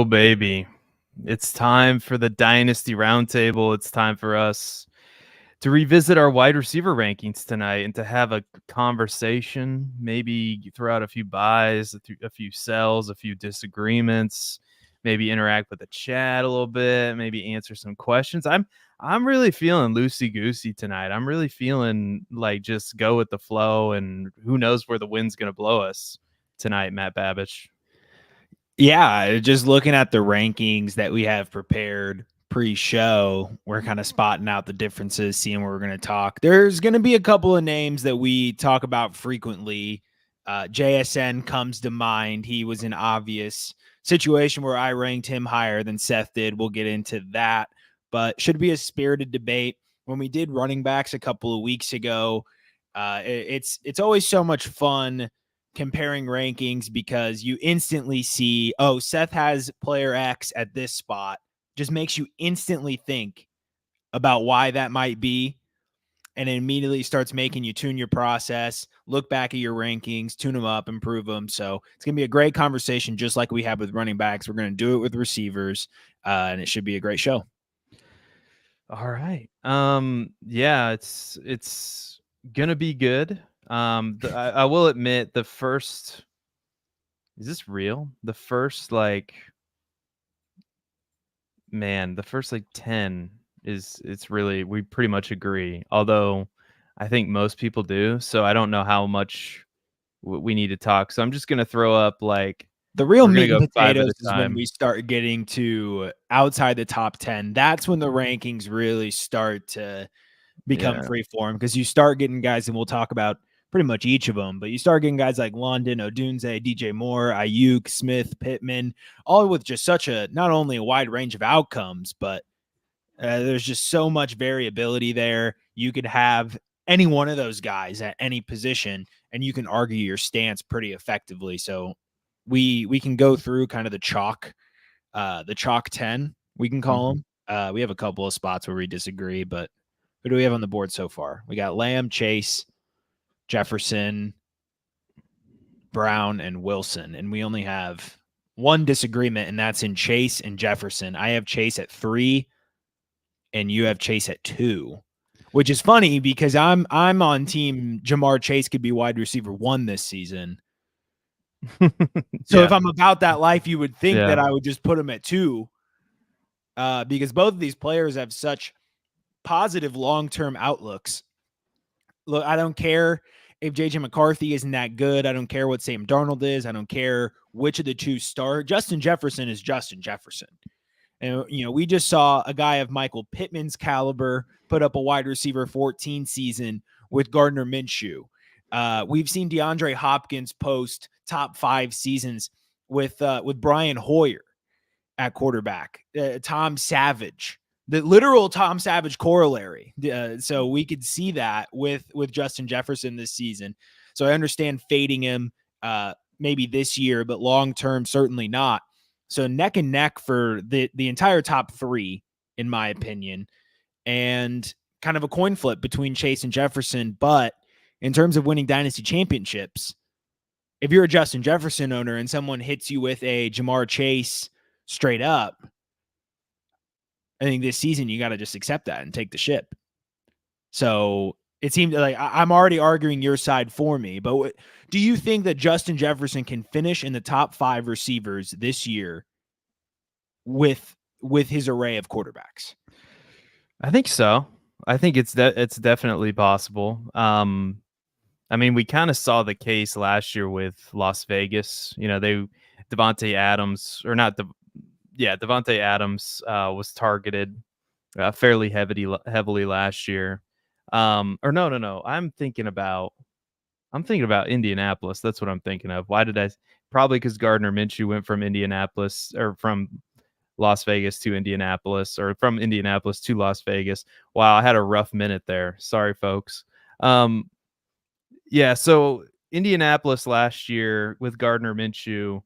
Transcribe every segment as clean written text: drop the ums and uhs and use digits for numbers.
baby. It's time for the Dynasty Roundtable. It's time for us to revisit our wide receiver rankings tonight and to have a conversation, maybe throw out a few buys, a few sells, a few disagreements, maybe interact with the chat a little bit, maybe answer some questions. I'm really feeling loosey-goosey tonight. I'm really feeling like just go with the flow, and who knows where the wind's going to blow us tonight, Matt Babbage. Yeah, just looking at the rankings that we have prepared pre-show, we're kind of spotting out the differences, seeing where we're going to talk. There's going to be a couple of names that we talk about frequently. JSN comes to mind. He was an obvious situation where I ranked him higher than Seth did. We'll get into that, but should be a spirited debate. When we did running backs a couple of weeks ago, it's always so much fun comparing rankings because you instantly see, oh, Seth has player X at this spot. Just makes you instantly think about why that might be. And it immediately starts making you tune your process, look back at your rankings, tune them up, improve them. So it's going to be a great conversation, just like we have with running backs. We're going to do it with receivers, and it should be a great show. All right. Yeah, it's going to be good. I will admit the first, is this real? The first the first 10 it's really, we pretty much agree. Although I think most people do. So I don't know how much we need to talk. So I'm just going to throw up the real meat and go potatoes is when we start getting to outside the top 10. That's when the rankings really start to become freeform, because you start getting guys, and we'll talk about pretty much each of them, but you start getting guys like London, Odunze, DJ Moore, Ayuk, Smith, Pittman, all with just such a, not only a wide range of outcomes, but there's just so much variability there. You could have any one of those guys at any position, and you can argue your stance pretty effectively. So we can go through kind of the chalk 10, we can call them. We have a couple of spots where we disagree, but who do we have on the board so far? We got Lamb, Chase, Jefferson, Brown, and Wilson. And we only have one disagreement, and that's in Chase and Jefferson. I have Chase at 3, and you have Chase at 2, which is funny because I'm on team Jamar Chase could be wide receiver 1 this season. So if I'm about that life, you would think that I would just put him at 2, because both of these players have such positive long-term outlooks. Look, I don't care if JJ McCarthy isn't that good. I don't care what Sam Darnold is. I don't care which of the two start. Justin Jefferson is Justin Jefferson. And, we just saw a guy of Michael Pittman's caliber put up a wide receiver 14 season with Gardner Minshew. We've seen DeAndre Hopkins post top 5 seasons with Brian Hoyer at quarterback, Tom Savage, the literal Tom Savage corollary. So we could see that with Justin Jefferson this season. So I understand fading him maybe this year, but long-term, certainly not. So neck and neck for the entire top 3, in my opinion, and kind of a coin flip between Chase and Jefferson. But in terms of winning dynasty championships, if you're a Justin Jefferson owner and someone hits you with a Jamar Chase straight up, I think this season you got to just accept that and take the ship. So it seems like I'm already arguing your side for me, but do you think that Justin Jefferson can finish in the top 5 receivers this year with his array of quarterbacks? I think so. I think it's definitely possible. We kind of saw the case last year with Las Vegas. Devontae Adams, or not Devontae Adams was targeted fairly heavily last year. Or no. I'm thinking about Indianapolis. That's what I'm thinking of. Why did I? Probably because Gardner Minshew went from Indianapolis, or from Las Vegas to Indianapolis, or from Indianapolis to Las Vegas. Wow, I had a rough minute there. Sorry, folks. So Indianapolis last year with Gardner Minshew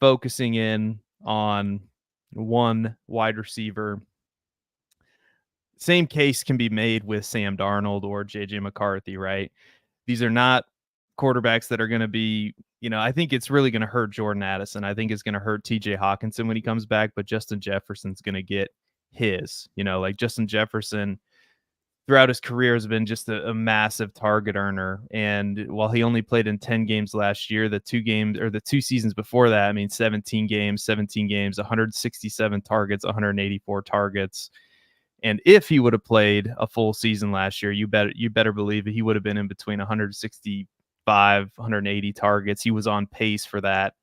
focusing in on one wide receiver. Same case can be made with Sam Darnold or JJ McCarthy, right? These are not quarterbacks that are going to be, I think it's really going to hurt Jordan Addison. I think it's going to hurt TJ Hawkinson when he comes back, but Justin Jefferson's going to get his, like Justin Jefferson throughout his career has been just a massive target earner. And while he only played in 10 games last year, the 2 seasons before that, 17 games, 167 targets, 184 targets. And if he would have played a full season last year, you better believe that he would have been in between 165, 180 targets. He was on pace for that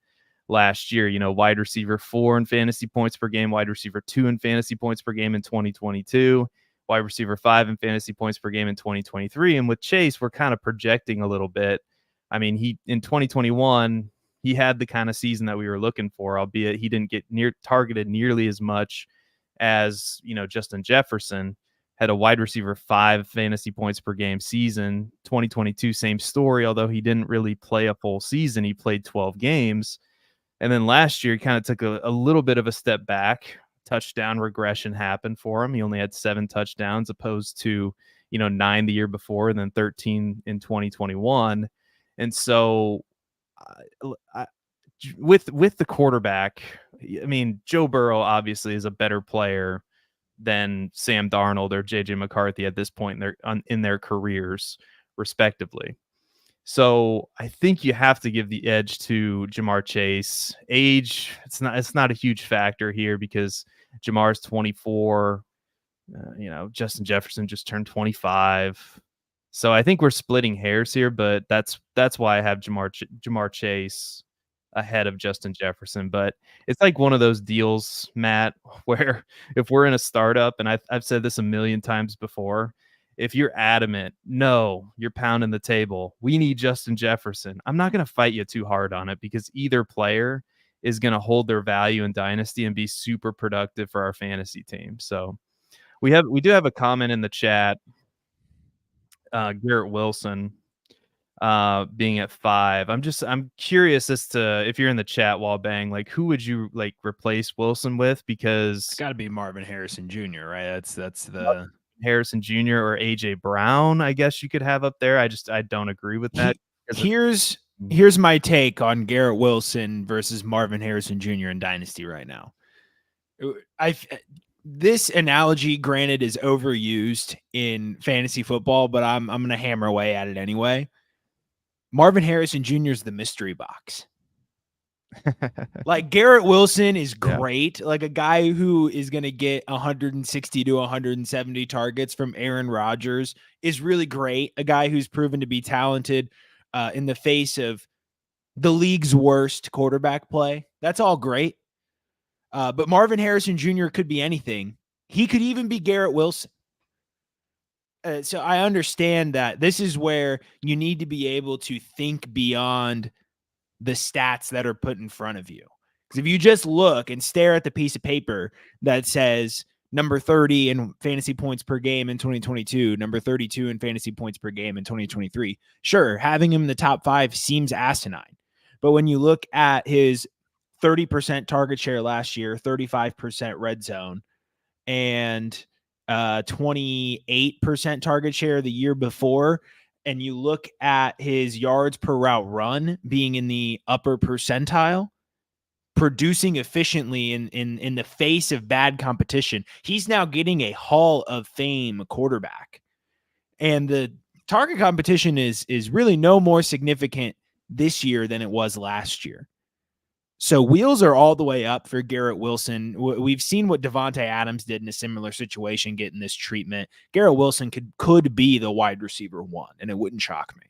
last year. Wide receiver 4 in fantasy points per game, wide receiver 2 in fantasy points per game in 2022, wide receiver 5 in fantasy points per game in 2023. And with Chase, we're kind of projecting a little bit. He in 2021, he had the kind of season that we were looking for, albeit he didn't get targeted nearly as much as Justin Jefferson. Had a wide receiver 5 fantasy points per game season. 2022, same story, although he didn't really play a full season. He played 12 games. And then last year, he kind of took a little bit of a step back. Touchdown regression happened for him. He only had 7 touchdowns opposed to, 9 the year before, and then 13 in 2021. And so with the quarterback, Joe Burrow obviously is a better player than Sam Darnold or JJ McCarthy at this point in their careers, respectively. So I think you have to give the edge to Jamar Chase. Age, it's not a huge factor here because Jamar's 24. Justin Jefferson just turned 25. So I think we're splitting hairs here, but that's why I have Jamar Chase ahead of Justin Jefferson. But it's like one of those deals, Matt, where if we're in a startup, and I've said this a million times before, if you're adamant, no, you're pounding the table, we need Justin Jefferson, I'm not going to fight you too hard on it because either player is going to hold their value in Dynasty and be super productive for our fantasy team. So we do have a comment in the chat. Garrett Wilson being at 5. I'm curious as to if you're in the chat, Wallbang, like who would you like replace Wilson with? Because it's got to be Marvin Harrison Jr., right? That's the Harrison Jr. or AJ Brown, I guess you could have up there. I don't agree with that. Here's my take on Garrett Wilson versus Marvin Harrison Jr. in Dynasty right now. This analogy, granted, is overused in fantasy football, but I'm going to hammer away at it anyway. Marvin Harrison Jr. is the mystery box. Like Garrett Wilson is great. Like a guy who is going to get 160 to 170 targets from Aaron Rodgers is really great. A guy who's proven to be talented in the face of the league's worst quarterback play. That's all great. But Marvin Harrison Jr. could be anything. He could even be Garrett Wilson. So I understand that this is where you need to be able to think beyond the stats that are put in front of you. Because if you just look and stare at the piece of paper that says number 30 in fantasy points per game in 2022, number 32 in fantasy points per game in 2023, sure, having him in the top 5 seems asinine. But when you look at his 30% target share last year, 35% red zone, and 28% target share the year before, and you look at his yards per route run being in the upper percentile, producing efficiently in the face of bad competition, he's now getting a Hall of Fame quarterback. And the target competition is really no more significant this year than it was last year. So wheels are all the way up for Garrett Wilson. We've seen what Devontae Adams did in a similar situation, getting this treatment. Garrett Wilson could be the wide receiver 1, and it wouldn't shock me.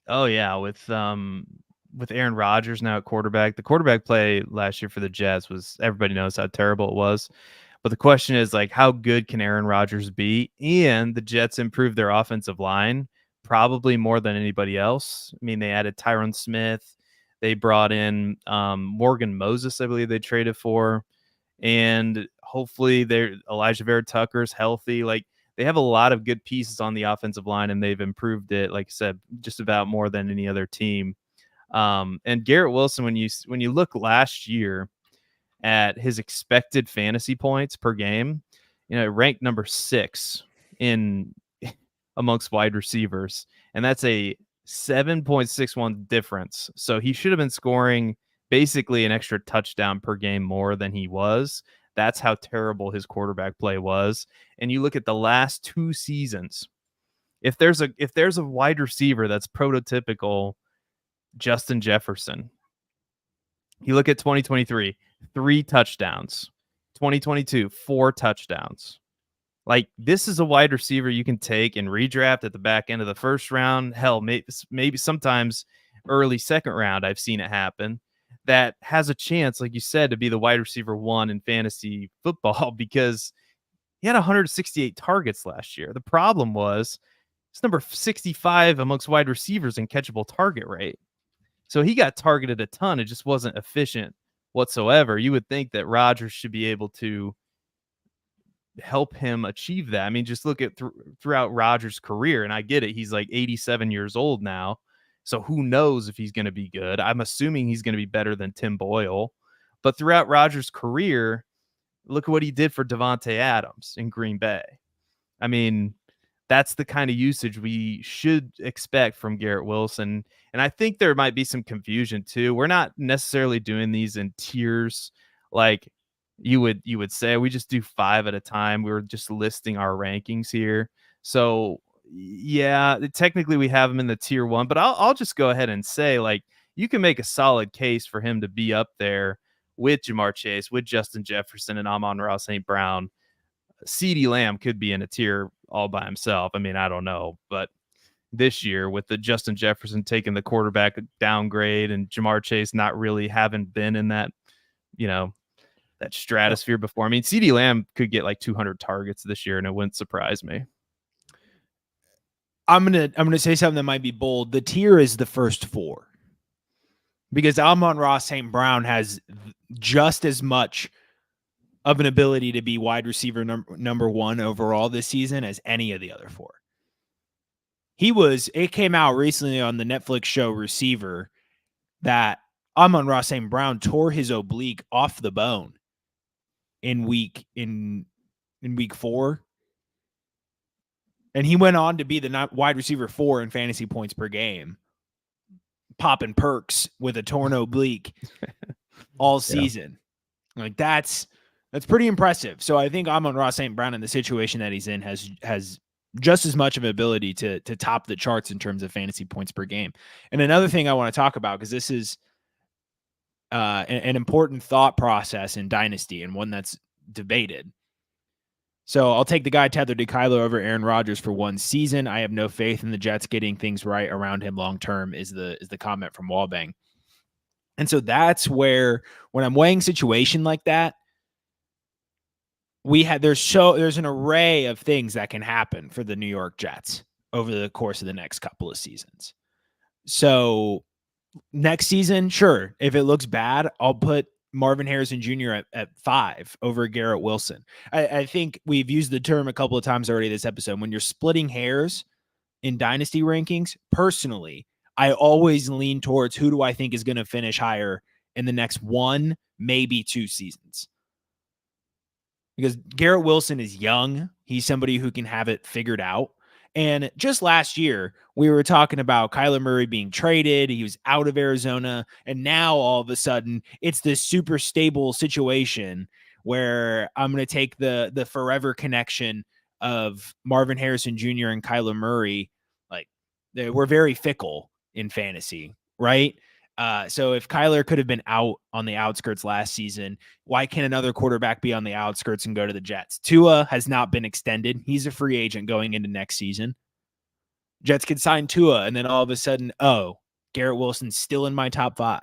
Oh yeah, with Aaron Rodgers now at quarterback, the quarterback play last year for the Jets was, everybody knows how terrible it was. But the question is, like, how good can Aaron Rodgers be? And the Jets improved their offensive line probably more than anybody else. They added Tyron Smith. They brought in Morgan Moses, I believe they traded for. And hopefully Elijah Vera Tucker's healthy. Like, they have a lot of good pieces on the offensive line, and they've improved it, like I said, just about more than any other team. And Garrett Wilson, when you look last year at his expected fantasy points per game, it ranked number 6 in amongst wide receivers. And that's a 7.61 difference. So he should have been scoring basically an extra touchdown per game more than he was. That's how terrible his quarterback play was. And you look at the last 2 seasons. If there's a wide receiver that's prototypical Justin Jefferson, you look at 2023, 3 touchdowns. 2022, 4 touchdowns. Like, this is a wide receiver you can take and redraft at the back end of the first round. Hell, maybe sometimes early second round. I've seen it happen. That has a chance, like you said, to be the wide receiver 1 in fantasy football because he had 168 targets last year. The problem was it's number 65 amongst wide receivers in catchable target rate. So he got targeted a ton. It just wasn't efficient whatsoever. You would think that Rodgers should be able to help him achieve that. I mean, just look at throughout Rodgers' career, and I get it. He's like 87 years old now. So who knows if he's going to be good? I'm assuming he's going to be better than Tim Boyle. But throughout Rodgers' career, look at what he did for Devontae Adams in Green Bay. I mean, that's the kind of usage we should expect from Garrett Wilson. And I think there might be some confusion too. We're not necessarily doing these in tiers like you would say. We just do 5 at a time. We're just listing our rankings here. So yeah, technically we have him in the tier 1, but I'll just go ahead and say, like, you can make a solid case for him to be up there with Jamar Chase, with Justin Jefferson and Amon-Ra St. Brown. CeeDee Lamb could be in a tier all by himself. I mean, I don't know, but this year with the Justin Jefferson taking the quarterback downgrade and Jamar Chase not really having been in that, that stratosphere before. I mean, CeeDee Lamb could get like 200 targets this year and it wouldn't surprise me. I'm gonna say something that might be bold. The tier is the first 4 because Amon-Ra St. Brown has just as much of an ability to be wide receiver number 1 overall this season as any of the other 4. It came out recently on the Netflix show Receiver that Amon-Ra St. Brown tore his oblique off the bone in week 4. And he went on to be the wide receiver 4 in fantasy points per game, popping perks with a torn oblique all season. Yeah. Like that's pretty impressive. So I think Amon-Ra St. Brown in the situation that he's in has just as much of an ability to top the charts in terms of fantasy points per game. And another thing I want to talk about, because this is an important thought process in Dynasty and one that's debated. So I'll take the guy tethered to Kyler over Aaron Rodgers for 1 season. I have no faith in the Jets getting things right around him long term, is the comment from Wallbang. And so that's where, when I'm weighing situation like that, there's an array of things that can happen for the New York Jets over the course of the next couple of seasons. So next season, sure, if it looks bad, I'll put Marvin Harrison Jr. at 5 over Garrett Wilson. I think we've used the term a couple of times already this episode. When you're splitting hairs in dynasty rankings, personally, I always lean towards who do I think is going to finish higher in the next 1, maybe 2 seasons. Because Garrett Wilson is young. He's somebody who can have it figured out. And just last year, we were talking about Kyler Murray being traded. He was out of Arizona. And now all of a sudden, it's this super stable situation where I'm going to take the forever connection of Marvin Harrison Jr. and Kyler Murray. Like, we're very fickle in fantasy, right? So if Kyler could have been out on the outskirts last season, why can't another quarterback be on the outskirts and go to the Jets? Tua has not been extended. He's a free agent going into next season. Jets could sign Tua, and then all of a sudden, Garrett Wilson's still in my top 5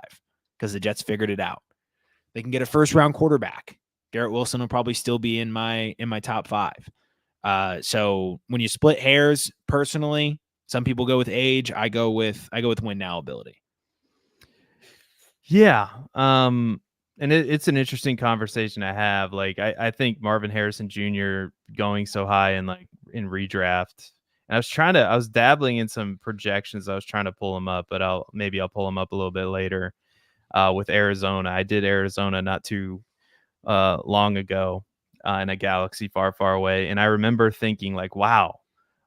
because the Jets figured it out. They can get a first-round quarterback. Garrett Wilson will probably still be in my top 5. So when you split hairs, personally, some people go with age. I go with win now ability. Yeah. And it's an interesting conversation to have. Like, I think Marvin Harrison Jr. going so high in redraft. And I was dabbling in some projections. I was trying to pull him up, but I'll pull him up a little bit later with Arizona. I did Arizona not too long ago in a galaxy far, far away. And I remember thinking, like, wow,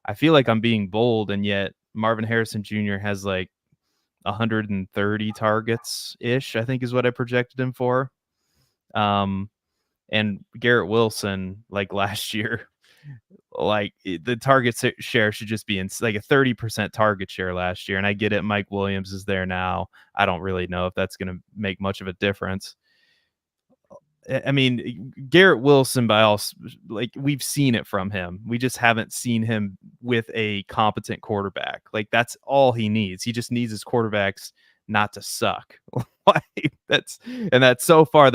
I feel like I'm being bold, and yet Marvin Harrison Jr. has like 130 targets ish, I think is what I projected him for. And Garrett Wilson, like last year, like the target share should just be in like a 30% target share last year. And I get it. Mike Williams is there now. I don't really know if that's going to make much of a difference. I mean, Garrett Wilson, by all, like we've seen it from him. We just haven't seen him with a competent quarterback. Like that's all he needs. He just needs his quarterbacks not to suck. Like that's so far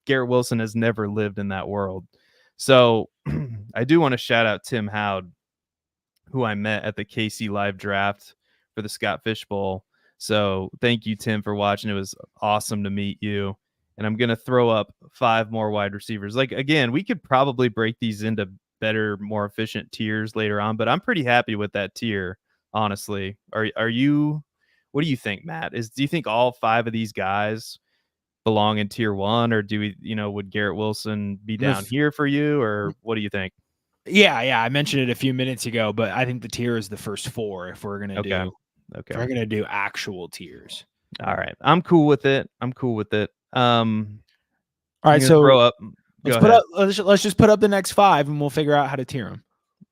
Garrett Wilson has never lived in that world. So I do want to shout out Tim Howd, who I met at the KC live draft for the Scott Fish Bowl. So thank you, Tim, for watching. It was awesome to meet you. And I'm going to throw up 5 more wide receivers. Like, again, we could probably break these into better, more efficient tiers later on, but I'm pretty happy with that tier, honestly. Are you, what do you think, Matt? Do you think all 5 of these guys belong in tier 1, or do we, would Garrett Wilson be down here for you, or what do you think? Yeah. I mentioned it a few minutes ago, but I think the tier is the first 4 if we're going to do if we're going to do actual tiers. All right. I'm cool with it. All right, so throw up. Let's just put up the next 5, and we'll figure out how to tier them.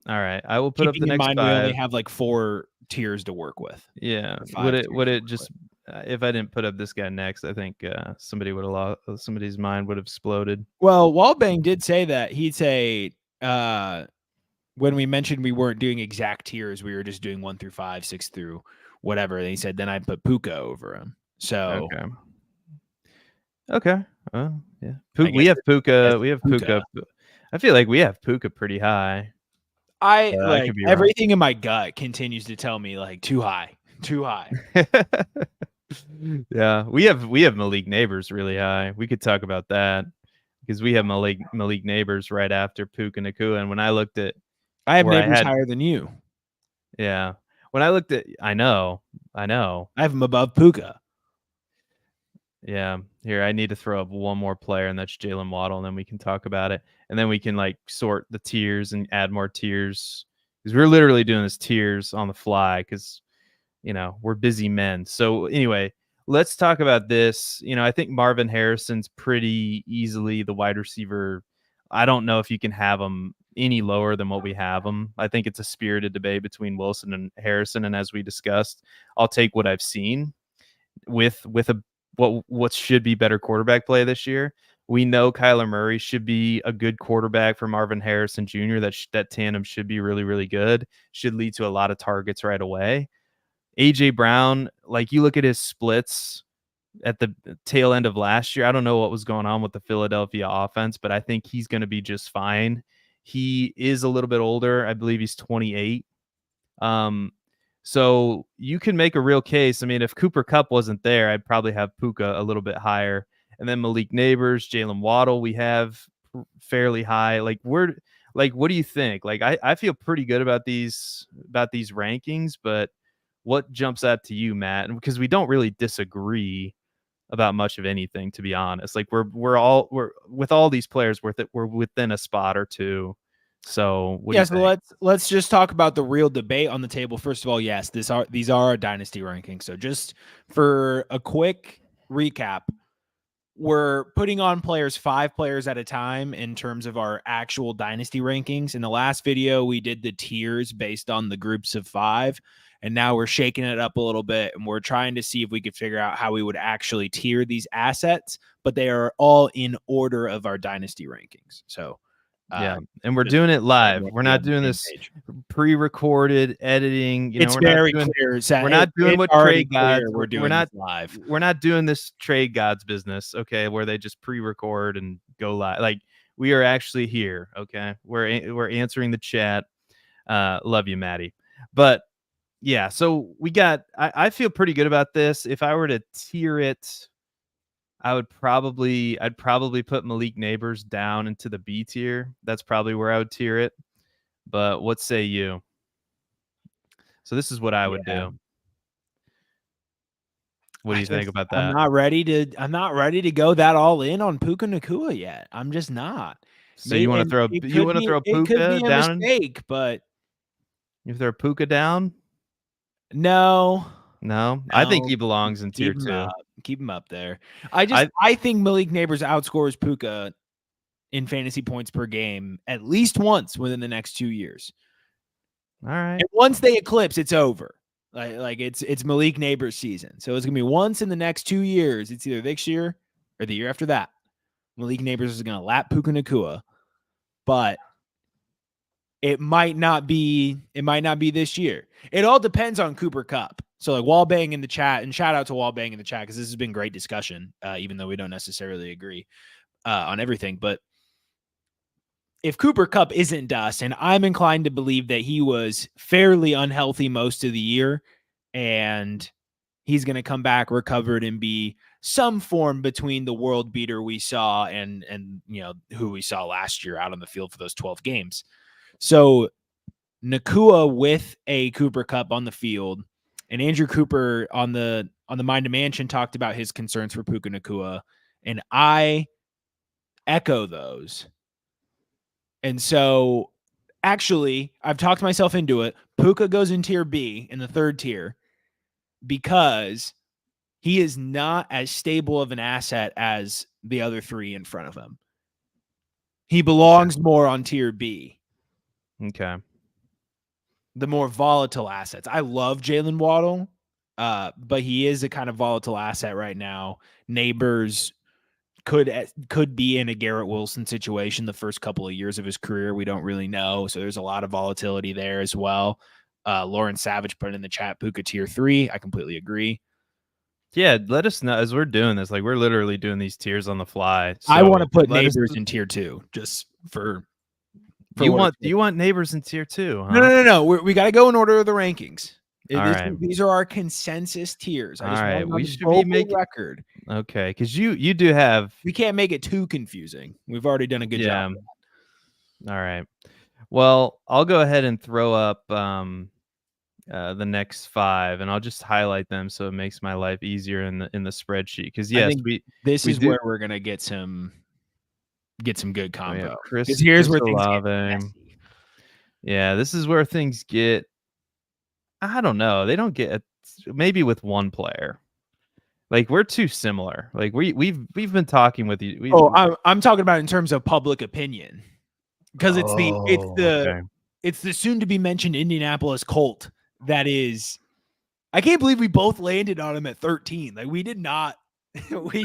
All right, I will put up the next 5. We only have like 4 tiers to work with. Yeah. Would it just if I didn't put up this guy next, I think somebody's mind would have exploded. Well, Wallbang did say that he'd say when we mentioned we weren't doing exact tiers, we were just doing 1 through 5, 6 through whatever. And he said then I'd put Puka over him. So okay. Yeah. We have Puka. I feel like we have Puka pretty high. I could be everything wrong. In my gut continues to tell me like too high. Yeah, we have Malik Neighbors really high. We could talk about that because we have Malik Neighbors right after Puka Nacua. And when I looked at, I have Neighbors higher than you. Yeah, when I looked at, I know, I have him above Puka. Yeah, here I need to throw up one more player, and that's Jalen Waddle, and then we can talk about it, and then we can like sort the tiers and add more tiers because we're literally doing this tiers on the fly because we're busy men. So anyway, let's talk about this. I think Marvin Harrison's pretty easily the wide receiver. I don't know if you can have him any lower than what we have him. I think it's a spirited debate between Wilson and Harrison, and as we discussed, I'll take what I've seen with what should be better quarterback play this year. We know Kyler Murray should be a good quarterback for Marvin Harrison Jr. That tandem should be really, really good. Should lead to a lot of targets right away. AJ Brown, like you look at his splits at the tail end of last year. I don't know what was going on with the Philadelphia offense, but I think he's going to be just fine. He is a little bit older. I believe he's 28. So you can make a real case. I mean, if Cooper Kupp wasn't there, I'd probably have Puka a little bit higher. And then Malik Neighbors, Jalen Waddle, we have fairly high. Like what do you think? Like I feel pretty good about these rankings, but what jumps out to you, Matt? And because we don't really disagree about much of anything, to be honest. Like we're with all these players we're within a spot or two. So let's just talk about the real debate on the table. First of all, yes, these are our dynasty rankings. So just for a quick recap, we're putting on 5 players at a time in terms of our actual dynasty rankings. In the last video, we did the tiers based on the groups of 5. And now we're shaking it up a little bit, and we're trying to see if we could figure out how we would actually tier these assets, but they are all in order of our dynasty rankings. So and we're doing it live. We're not doing this pre-recorded editing. It's very clear. We're not doing what trade gods. We're doing live. We're not doing this trade gods business, okay, where they just pre-record and go live. Like we are actually here, okay. We're answering the chat. Love you, Maddie. But yeah, so I feel pretty good about this. If I were to tier it, I'd probably put Malik Neighbors down into the B tier. That's probably where I would tier it. But what say you? So this is what I would do. What do you think about that? I'm not ready to go that all in on Puka Nacua yet. I'm just not. So you want to throw Puka down? Mistake, but you throw Puka down? No, I think he no, belongs in tier keep him 2. up. Keep him up there. I think Malik Neighbors outscores Puka in fantasy points per game at least once within the next 2 years. All right. And once they eclipse, it's over. Like it's Malik Neighbors season. So it's gonna be once in the next 2 years. It's either this year or the year after that. Malik Neighbors is gonna lap Puka Nacua, but it might not be this year. It all depends on Cooper Kupp. So like Wallbang in the chat, and shout out to Wallbang in the chat because this has been great discussion, even though we don't necessarily agree on everything. But if Cooper Kupp isn't dust, and I'm inclined to believe that he was fairly unhealthy most of the year, and he's going to come back recovered and be some form between the world beater we saw and who we saw last year out on the field for those 12 games. So Nacua with a Cooper Kupp on the field, and Andrew Cooper on the Mind to Mansion talked about his concerns for Puka Nacua, and I echo those. And so actually, I've talked myself into it. Puka goes in tier B in the 3rd tier because he is not as stable of an asset as the other 3 in front of him. He belongs more on tier B. Okay. The more volatile assets. I love Jalen Waddle, but he is a kind of volatile asset right now. Neighbors could be in a Garrett Wilson situation the first couple of years of his career. We don't really know. So there's a lot of volatility there as well. Lauren Savage put in the chat, Puka tier 3. I completely agree. Yeah, let us know as we're doing this. Like we're literally doing these tiers on the fly. So I want to put Neighbors in tier 2 just for you want Neighbors in tier 2, huh? No. We got to go in order of the rankings. Right. These are our consensus tiers. I just want we should be making record. Okay, because you do have. We can't make it too confusing. We've already done a good job. All right. Well, I'll go ahead and throw up the next 5, and I'll just highlight them so it makes my life easier in the spreadsheet. Because yes, this is where we're gonna get some good combo. Because here's where things get messy. Yeah, this is where things get. I don't know. They don't get maybe with one player. Like we're too similar. Like we've been talking with you. I'm talking about in terms of public opinion, because it's the soon to be mentioned Indianapolis Colt that is. I can't believe we both landed on him at 13. Like we did not. We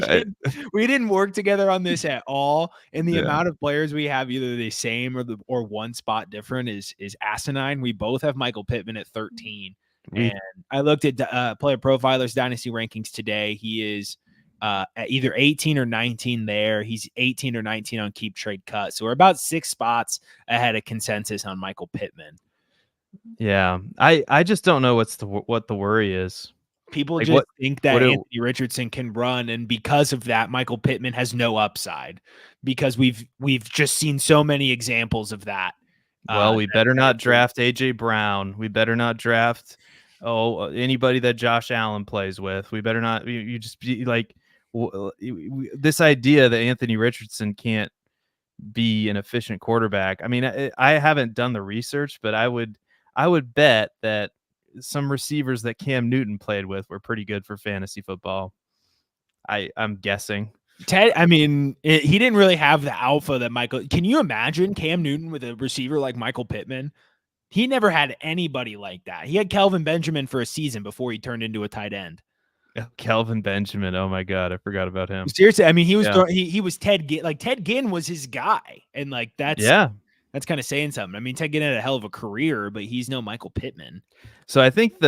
didn't work together on this at all. And the amount of players we have either the same or one spot different is asinine. We both have Michael Pittman at 13. And I looked at Player Profiler's Dynasty rankings today. He is at either 18 or 19 there. He's 18 or 19 on Keep Trade Cut. So we're about 6 spots ahead of consensus on Michael Pittman. Yeah, I just don't know what the worry is. People just think that Anthony Richardson can run, and because of that, Michael Pittman has no upside because we've just seen so many examples of that. Well, we better not draft AJ Brown. We better not draft anybody that Josh Allen plays with. We better not. You just be like this idea that Anthony Richardson can't be an efficient quarterback. I mean, I haven't done the research, but I would bet that some receivers that Cam Newton played with were pretty good for fantasy football. I'm guessing. Ted, I mean, he didn't really have the alpha that Michael. Can you imagine Cam Newton with a receiver like Michael Pittman? He never had anybody like that. He had Kelvin Benjamin for a season before he turned into a tight end. Kelvin Benjamin. Oh my God, I forgot about him. Seriously, I mean, he was he was Ted Ginn. Like Ted Ginn was his guy, and like that's kind of saying something. I mean, Ted Ginn had a hell of a career, but he's no Michael Pittman. So I think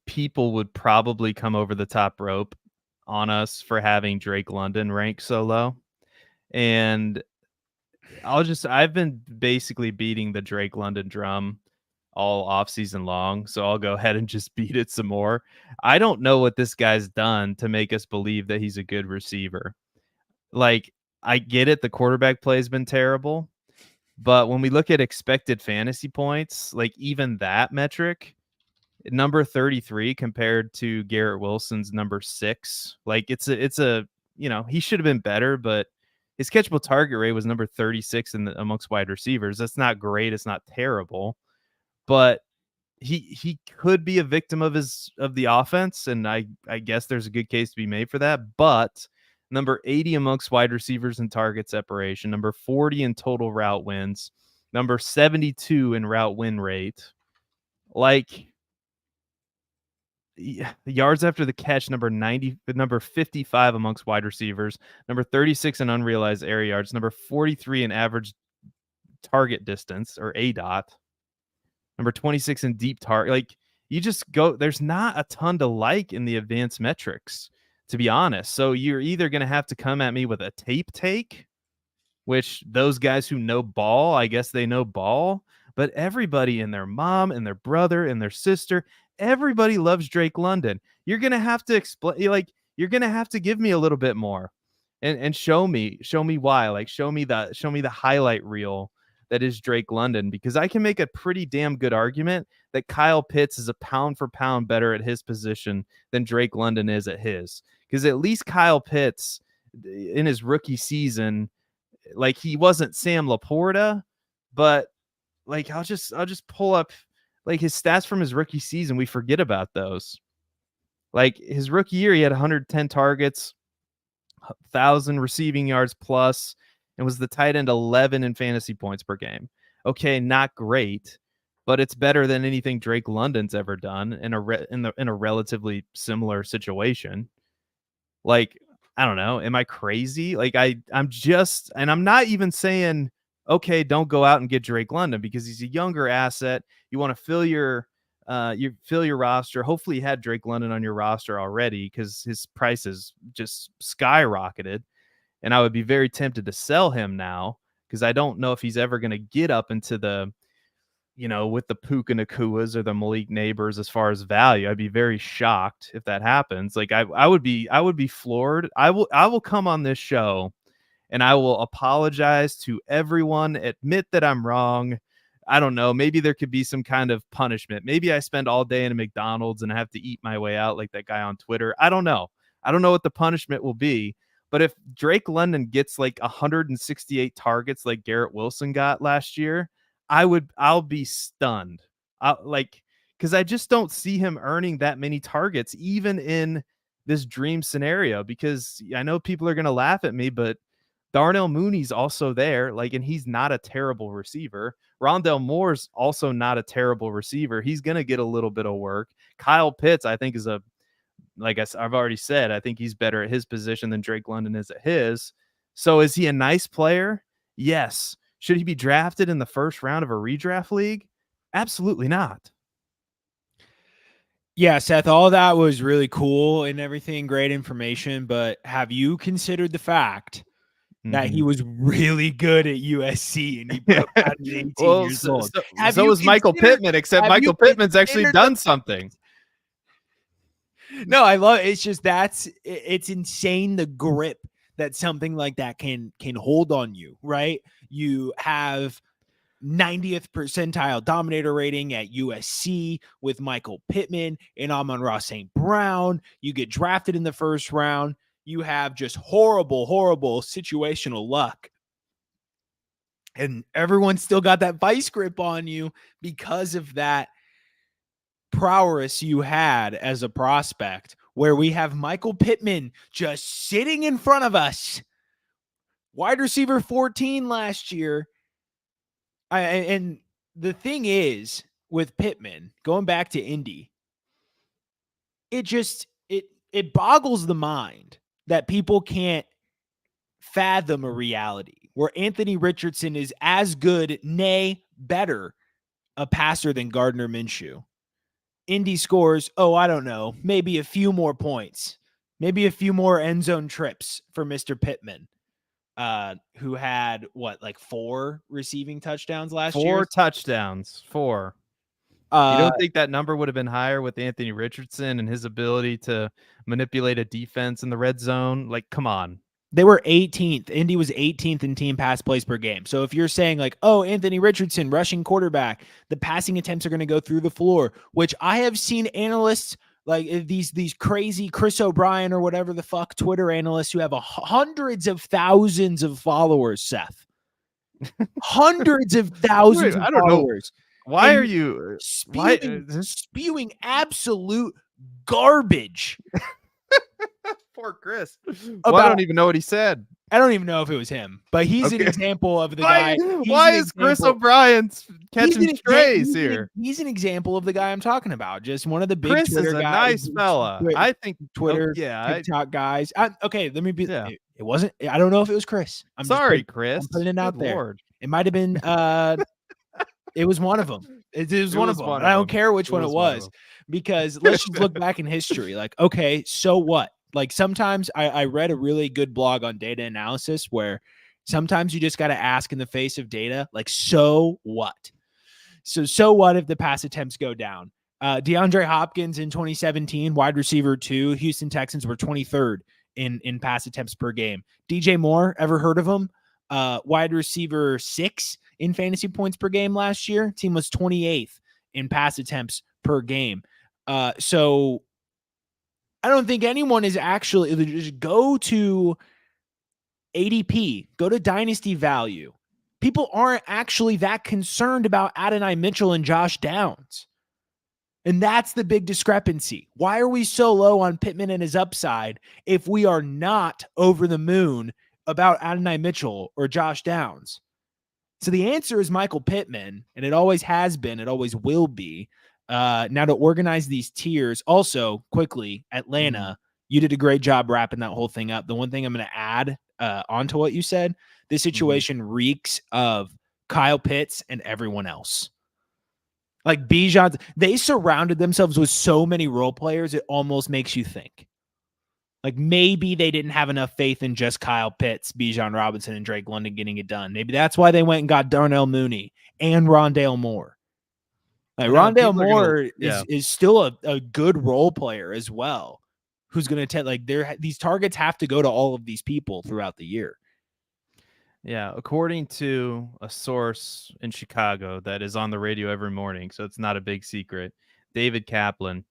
people would probably come over the top rope on us for having Drake London ranked so low. And I've been basically beating the Drake London drum all offseason long. So I'll go ahead and just beat it some more. I don't know what this guy's done to make us believe that he's a good receiver. Like, I get it. The quarterback play has been terrible. But when we look at expected fantasy points, like even that metric, number 33 compared to Garrett Wilson's number 6, like it's a he should have been better, but his catchable target rate was number 36 amongst wide receivers. That's not great. It's not terrible, but he could be a victim of the offense, and I guess there's a good case to be made for that. But number 80 amongst wide receivers in target separation, number 40 in total route wins, number 72 in route win rate. Like, yards after the catch, number 55 amongst wide receivers, number 36 in unrealized air yards, number 43 in average target distance, or ADOT, number 26 in deep target. Like, you just go, there's not a ton to like in the advanced metrics, to be honest. So you're either going to have to come at me with a tape take, which those guys who know ball, I guess they know ball, but everybody and their mom and their brother and their sister, everybody loves Drake London. You're going to have to explain, like, you're going to have to give me a little bit more and show me why. Like, show me the highlight reel that is Drake London, because I can make a pretty damn good argument that Kyle Pitts is a pound for pound better at his position than Drake London is at his. Because at least Kyle Pitts in his rookie season, like, he wasn't Sam Laporta, but like, I'll just pull up like his stats from his rookie season. We forget about those. Like, his rookie year, he had 110 targets, 1,000 receiving yards plus, and was the tight end 11 in fantasy points per game. Okay, not great, but it's better than anything Drake London's ever done in a relatively similar situation. Like, I don't know. Am I crazy? Like, I'm just, and I'm not even saying, okay, don't go out and get Drake London, because he's a younger asset. You want to fill your roster. Hopefully you had Drake London on your roster already, because his price is just skyrocketed. And I would be very tempted to sell him now, because I don't know if he's ever going to get up into the, with the Puka Nakuas or the Malik Neighbors as far as value. I'd be very shocked if that happens. Like, I would be floored. I will come on this show and I will apologize to everyone, admit that I'm wrong. I don't know. Maybe there could be some kind of punishment. Maybe I spend all day in a McDonald's and I have to eat my way out like that guy on Twitter. I don't know. I don't know what the punishment will be. But if Drake London gets like 168 targets like Garrett Wilson got last year, I'll be stunned. Because I just don't see him earning that many targets, even in this dream scenario, because I know people are going to laugh at me, but Darnell Mooney's also there. Like, and he's not a terrible receiver. Rondell Moore's also not a terrible receiver. He's going to get a little bit of work. Kyle Pitts, I think, is like I've already said, I think he's better at his position than Drake London is at his. So is he a nice player? Yes. Should he be drafted in the first round of a redraft league? Absolutely not. Yeah, Seth, all that was really cool and everything, great information, but have you considered the fact that he was really good at USC and he broke out at 18 years old? So was Michael Pittman, except Michael Pittman's actually done something. No, I love it. It's just it's insane, the grip that something like that can hold on you, right? You have 90th percentile dominator rating at USC with Michael Pittman and Amon-Ra St. Brown. You get drafted in the first round. You have just horrible situational luck. And everyone's still got that vice grip on you because of that prowess you had as a prospect, where we have Michael Pittman just sitting in front of us. Wide receiver 14 last year. And the thing is, with Pittman, going back to Indy, it boggles the mind that people can't fathom a reality where Anthony Richardson is as good, nay, better, a passer than Gardner Minshew. Indy scores, I don't know, maybe a few more points, maybe a few more end zone trips for Mr. Pittman, who had 4 receiving touchdowns last year? 4 touchdowns. 4. You don't think that number would have been higher with Anthony Richardson and his ability to manipulate a defense in the red zone? Like, come on. They were 18th. Indy was 18th in team pass plays per game. So if you're saying Anthony Richardson, rushing quarterback, the passing attempts are going to go through the floor, which I have seen analysts like these crazy Chris O'Brien or whatever the fuck Twitter analysts who have hundreds of thousands of followers, Seth. Hundreds of thousands of followers. Why and are you spewing absolute garbage poor Chris? Well, I about. don't even know what he said. I don't even know if it was him, but he's an Okay. example of the guy. Why is Chris O'Brien catching strays here? He's an example of the guy I'm talking about. Just one of the big Chris Twitter is a guys, nice fella. I think Twitter, TikTok guys. Okay, let me be. Yeah. It wasn't. I don't know if it was Chris. Sorry, Chris. I'm putting it out there. Lord. It might have been. It was one of them. It was one of them. I don't care which one it was because let's just look back in history. Like, okay, so what? Like sometimes I read a really good blog on data analysis where sometimes you just got to ask in the face of data, like, so what? So what if the pass attempts go down? DeAndre Hopkins in 2017, wide receiver 2, Houston Texans were 23rd in pass attempts per game. DJ Moore, ever heard of him? Wide receiver 6 in fantasy points per game last year. Team was 28th in pass attempts per game. So I don't think anyone is actually just go to ADP, go to Dynasty value. People aren't actually that concerned about Adonai Mitchell and Josh Downs. And that's the big discrepancy. Why are we so low on Pittman and his upside if we are not over the moon about Adonai Mitchell or Josh Downs? So the answer is Michael Pittman, and it always has been. It always will be. Now to organize these tiers, also quickly, Atlanta, you did a great job wrapping that whole thing up. The one thing I'm going to add onto what you said, this situation reeks of Kyle Pitts and everyone else. Like Bijan, they surrounded themselves with so many role players, it almost makes you think. Like maybe they didn't have enough faith in just Kyle Pitts, Bijan Robinson, and Drake London getting it done. Maybe that's why they went and got Darnell Mooney and Rondale Moore. Like Rondale Moore is still a good role player as well, who's going to take like these targets have to go to all of these people throughout the year. Yeah, according to a source in Chicago that is on the radio every morning, so it's not a big secret, David Kaplan,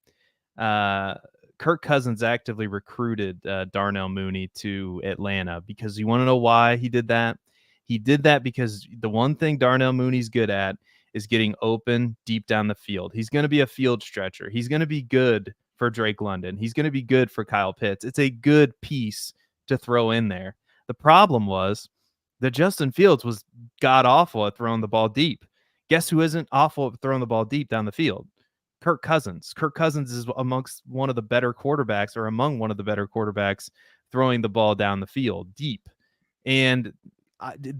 Kirk Cousins actively recruited Darnell Mooney to Atlanta because you want to know why he did that? He did that because the one thing Darnell Mooney's good at is getting open deep down the field. He's going to be a field stretcher. He's going to be good for Drake London. He's going to be good for Kyle Pitts. It's a good piece to throw in there. The problem was that Justin Fields was god awful at throwing the ball deep. Guess who isn't awful at throwing the ball deep down the field? Kirk Cousins. Kirk Cousins is amongst one of the better quarterbacks or among one of the better quarterbacks throwing the ball down the field deep. And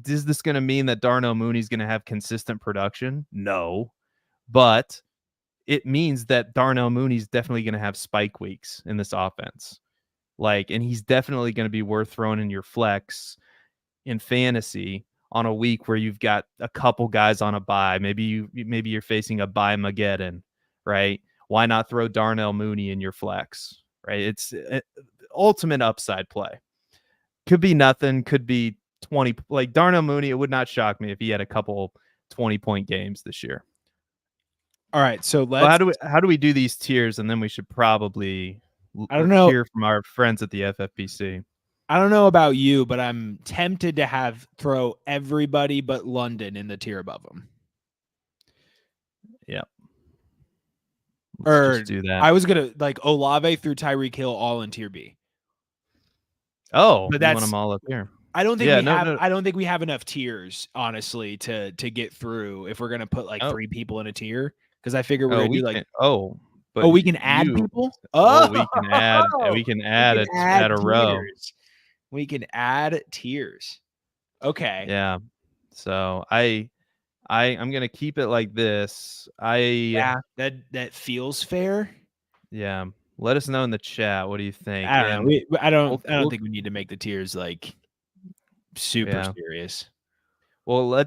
is this going to mean that Darnell Mooney's going to have consistent production? No, but it means that Darnell Mooney's definitely going to have spike weeks in this offense. And he's definitely going to be worth throwing in your flex in fantasy on a week where you've got a couple guys on a bye. Maybe you're facing a bye Mageddon, right? Why not throw Darnell Mooney in your flex, right? It's ultimate upside play. Could be nothing, could be 20. Like Darnell Mooney, it would not shock me if he had a couple 20-point games this year. All right, so how do we do these tiers, and then we should probably hear from our friends at the FFPC. I don't know about you, but I'm tempted to throw everybody but London in the tier above them. Yeah. Let's just do that. I was gonna Olave through Tyreek Hill all in tier B. Oh, but that's want them all up here. I don't think I don't think we have enough tiers, honestly, to get through if we're gonna put 3 people in a tier. Because I figure we're gonna do we can add people. We can add a row. We can add tiers. Okay. Yeah. So I'm gonna keep it like this. That feels fair. Yeah. Let us know in the chat. What do you think? I don't know. I don't think we need to make the tiers super serious. Well, we'll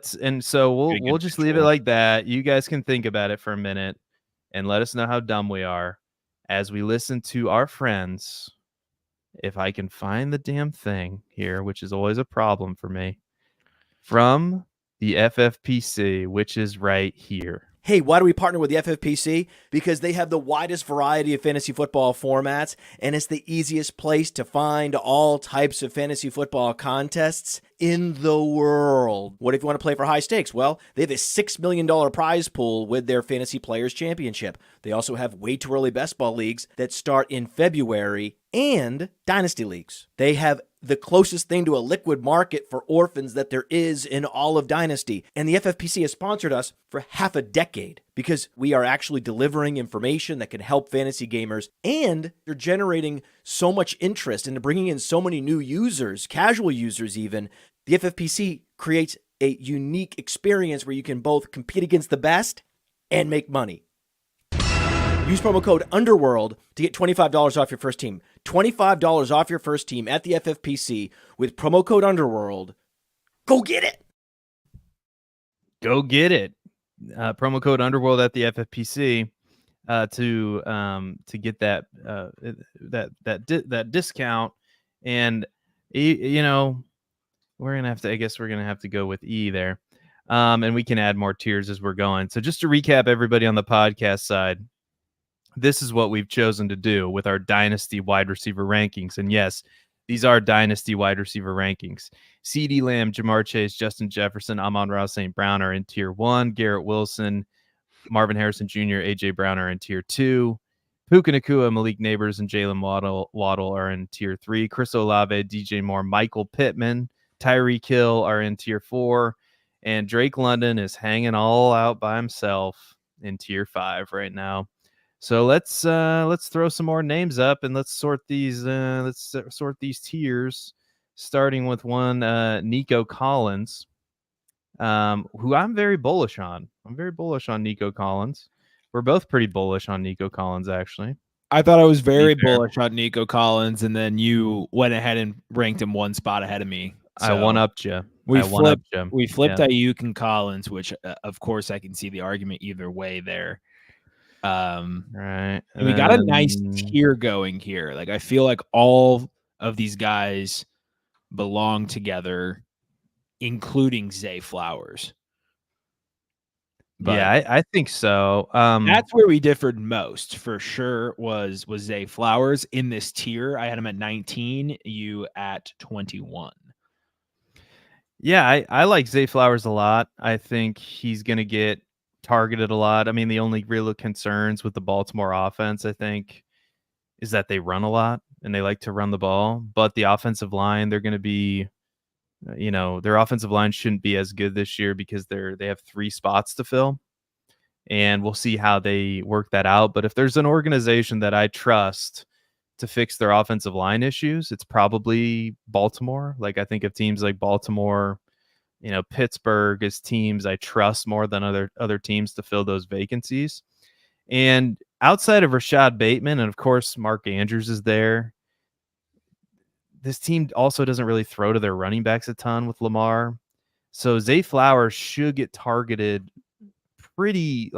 just leave it like that. You guys can think about it for a minute and let us know how dumb we are as we listen to our friends. If I can find the damn thing here, which is always a problem for me, from the FFPC, which is right here. Hey, why do we partner with the FFPC? Because they have the widest variety of fantasy football formats, and it's the easiest place to find all types of fantasy football contests in the world. What if you want to play for high stakes? Well, they have a $6 million prize pool with their Fantasy Players Championship. They also have way too early best ball leagues that start in February and Dynasty leagues. They have the closest thing to a liquid market for orphans that there is in all of Dynasty. And the FFPC has sponsored us for half a decade because we are actually delivering information that can help fantasy gamers, and they're generating so much interest and bringing in so many new users, casual users even. The FFPC creates a unique experience where you can both compete against the best and make money. Use promo code UNDERWORLD to get $25 off your first team. $25 off your first team at the FFPC with promo code UNDERWORLD. Go get it! Go get it. Promo code UNDERWORLD at the FFPC to get that discount. And you know, we're gonna have to go with E there, and we can add more tiers as we're going. So just to recap, everybody on the podcast side, this is what we've chosen to do with our Dynasty wide receiver rankings. And yes, these are Dynasty wide receiver rankings. CeeDee Lamb, Jamar Chase, Justin Jefferson, Amon-Ra St. Brown are in tier 1. Garrett Wilson, Marvin Harrison Jr., A.J. Brown are in tier 2. Puka Nacua, Malik Neighbors, and Jalen Waddle are in tier 3. Chris Olave, DJ Moore, Michael Pittman, Tyreek Hill are in tier 4. And Drake London is hanging all out by himself in tier 5 right now. So let's throw some more names up and let's sort these tiers, starting with one Nico Collins, who I'm very bullish on. I'm very bullish on Nico Collins. We're both pretty bullish on Nico Collins, actually. I thought I was very bullish on Nico Collins, and then you went ahead and ranked him one spot ahead of me. So I one-upped you. We flipped Ayuk and Collins, which of course I can see the argument either way there. Right. And we got a nice tier going here. Like, I feel like all of these guys belong together, including Zay Flowers. But yeah, I think so. That's where we differed most, for sure, was Zay Flowers in this tier. I had him at 19, you at 21. Yeah, I like Zay Flowers a lot. I think he's going to get targeted a lot. I mean, the only real concerns with the Baltimore offense, I think, is that they run a lot and they like to run the ball. But the offensive line, they're going to be, their offensive line shouldn't be as good this year because they have 3 spots to fill. And we'll see how they work that out. But if there's an organization that I trust to fix their offensive line issues, it's probably Baltimore. Like, I think of teams like Baltimore, Pittsburgh as teams I trust more than other teams to fill those vacancies. And outside of Rashad Bateman, and of course Mark Andrews is there, this team also doesn't really throw to their running backs a ton with Lamar. So Zay Flowers should get targeted pretty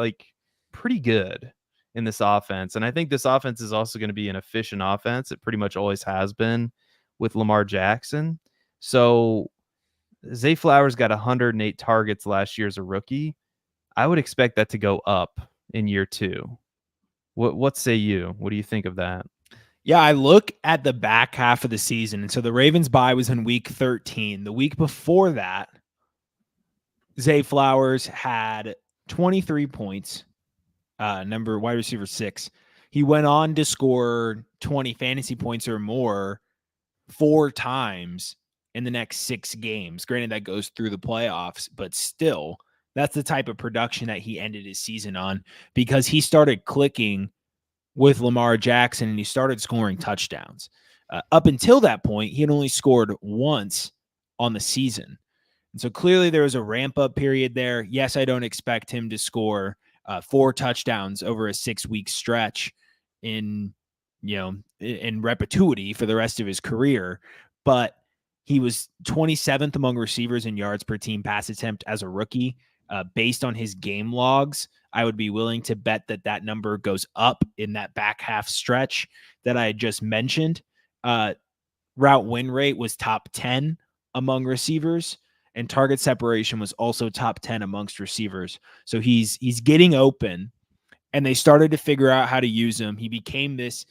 good in this offense. And I think this offense is also going to be an efficient offense. It pretty much always has been with Lamar Jackson. So Zay Flowers got 108 targets last year as a rookie. I would expect that to go up in year 2. What say you? What do you think of that? Yeah, I look at the back half of the season. And so the Ravens bye was in week 13. The week before that, Zay Flowers had 23 points, wide receiver 6. He went on to score 20 fantasy points or more 4 times in the next 6 games. Granted, that goes through the playoffs, but still, that's the type of production that he ended his season on, because he started clicking with Lamar Jackson and he started scoring touchdowns. Up until that point, he had only scored once on the season. And so clearly there was a ramp-up period there. Yes, I don't expect him to score 4 touchdowns over a 6-week stretch in perpetuity for the rest of his career, but he was 27th among receivers in yards per team pass attempt as a rookie. Based on his game logs, I would be willing to bet that number goes up in that back half stretch that I had just mentioned. Route win rate was top 10 among receivers. and target separation was also top 10 amongst receivers. So he's getting open, and they started to figure out how to use him. He became this.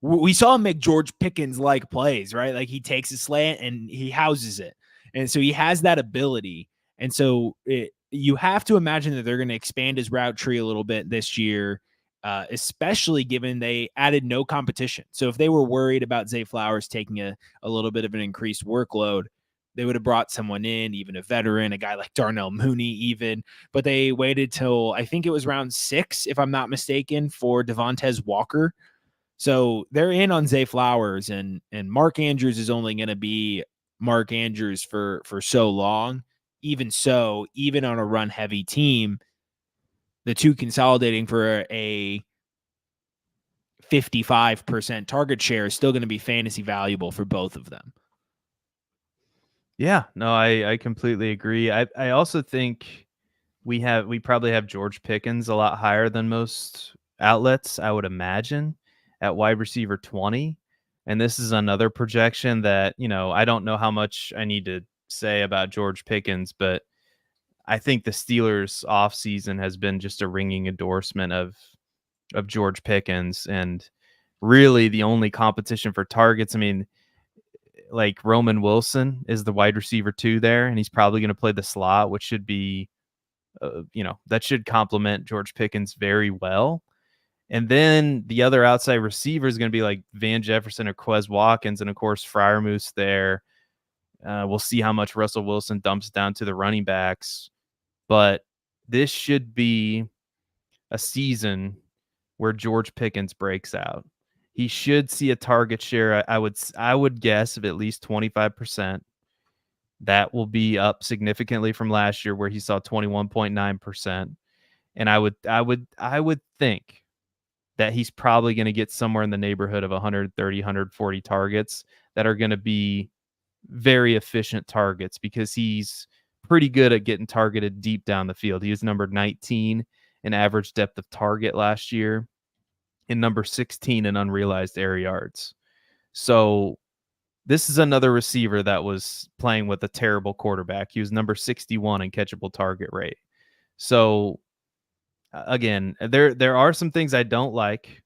We saw him make George Pickens like plays, right? Like he takes a slant and he houses it. And so he has that ability. And so you have to imagine that they're going to expand his route tree a little bit this year, especially given they added no competition. So if they were worried about Zay Flowers taking a little bit of an increased workload, they would have brought someone in, even a veteran, a guy like Darnell Mooney even. But they waited till, I think it was round 6, if I'm not mistaken, for Devontae Walker. So they're in on Zay Flowers, and Mark Andrews is only going to be Mark Andrews for so long. Even so, even on a run-heavy team, the two consolidating for a 55% target share is still going to be fantasy valuable for both of them. Yeah, no, I completely agree. I also think we probably have George Pickens a lot higher than most outlets, I would imagine, at wide receiver 20. And this is another projection that, I don't know how much I need to say about George Pickens, but I think the Steelers offseason has been just a ringing endorsement of George Pickens, and really the only competition for targets. I mean, like Roman Wilson is the wide receiver 2 there, and he's probably going to play the slot, which should be, that should complement George Pickens very well. And then the other outside receiver is going to be like Van Jefferson or Quez Watkins, and of course Freiermuth there. We'll see how much Russell Wilson dumps down to the running backs, but this should be a season where George Pickens breaks out. He should see a target share, I would guess, of at least 25%. That will be up significantly from last year, where he saw 21.9%. And I would think that he's probably going to get somewhere in the neighborhood of 130, 140 targets that are going to be very efficient targets, because he's pretty good at getting targeted deep down the field. He was number 19 in average depth of target last year, and number 16 in unrealized air yards. So this is another receiver that was playing with a terrible quarterback. He was number 61 in catchable target rate. So again, there are some things I don't like.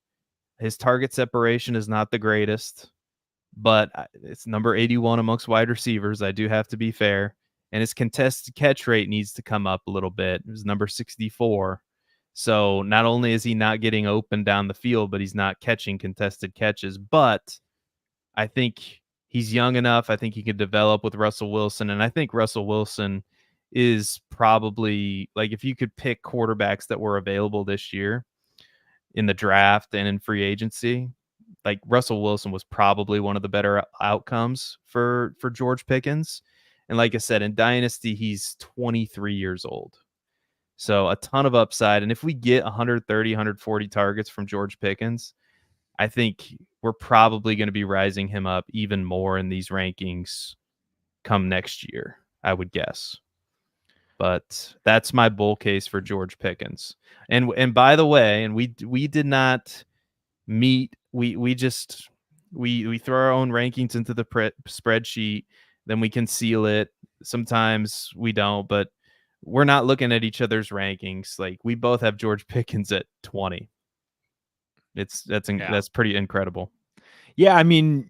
His target separation is not the greatest, but it's number 81 amongst wide receivers. I do have to be fair. And his contested catch rate needs to come up a little bit. It was number 64. So not only is he not getting open down the field, but he's not catching contested catches. But I think he's young enough. I think he could develop with Russell Wilson. And I think Russell Wilson is probably, like, if you could pick quarterbacks that were available this year in the draft and in free agency, like Russell Wilson was probably one of the better outcomes for George Pickens. And like I said, in Dynasty, he's 23 years old. So a ton of upside. And if we get 130, 140 targets from George Pickens, I think we're probably going to be rising him up even more in these rankings come next year, I would guess. But that's my bull case for George Pickens. And by the way, and we did not meet, we throw our own rankings into the spreadsheet, then we conceal it. Sometimes we don't, but we're not looking at each other's rankings. Like, we both have George Pickens at 20. That's pretty incredible. Yeah, I mean,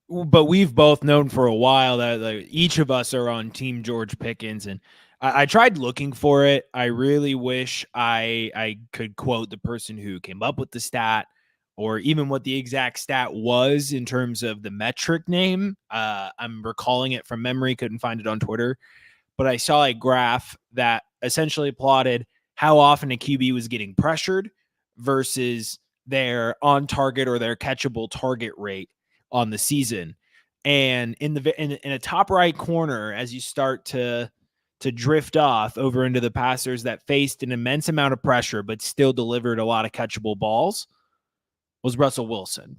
but we've both known for a while that, like, each of us are on Team George Pickens, and I tried looking for it. I really wish I could quote the person who came up with the stat, or even what the exact stat was in terms of the metric name. I'm recalling it from memory, couldn't find it on Twitter, but I saw a graph that essentially plotted how often a QB was getting pressured versus their on target or their catchable target rate on the season. And in a top right corner, as you start to drift off over into the passers that faced an immense amount of pressure but still delivered a lot of catchable balls, was Russell Wilson.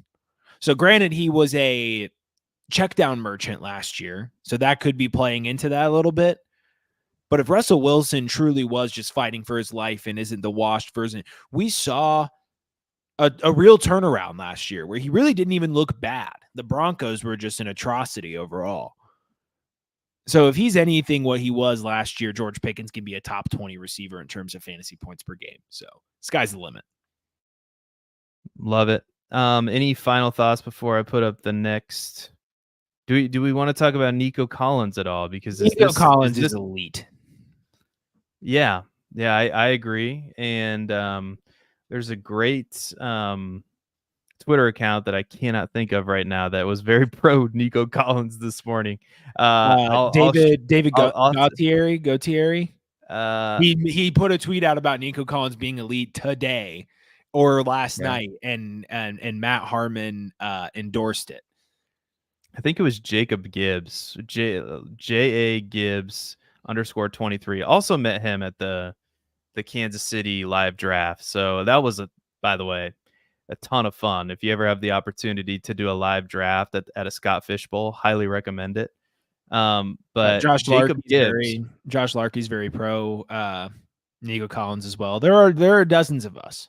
So granted, he was a check down merchant last year, so that could be playing into that a little bit. But if Russell Wilson truly was just fighting for his life and isn't the washed version, we saw a real turnaround last year where he really didn't even look bad. The Broncos were just an atrocity overall. So if he's anything what he was last year, George Pickens can be a top 20 receiver in terms of fantasy points per game. So sky's the limit. Love it. Any final thoughts before I put up the next? Do we want to talk about Nico Collins at all? Because Nico Collins is elite. Yeah, I agree. And there's a great Twitter account that I cannot think of right now that was very pro Nico Collins this morning. David I'll- Gautieri. He put a tweet out about Nico Collins being elite today or last night, and Matt Harmon endorsed it. I think it was Jacob Gibbs, J.A. Gibbs _23. Also met him at the Kansas City live draft. So that was, by the way, a ton of fun. If you ever have the opportunity to do a live draft at a Scott Fish Bowl, highly recommend it. But Josh Larkey's very pro Nico Collins as well. There are dozens of us.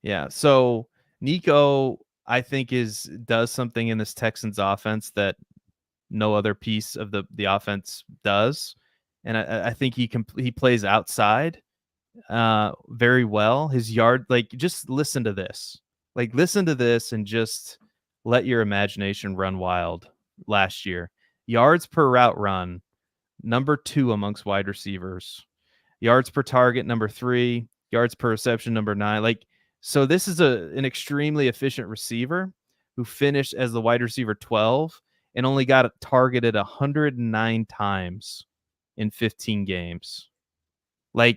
Yeah. So Nico, I think does something in this Texans offense that no other piece of the offense does, and I think he plays outside very well. His yard, just listen to this, and just let your imagination run wild. Last year, yards per route run, number 2 amongst wide receivers. Yards per target, number 3. Yards per reception, number 9. So this is an extremely efficient receiver who finished as the wide receiver 12 and only got targeted 109 times in 15 games. I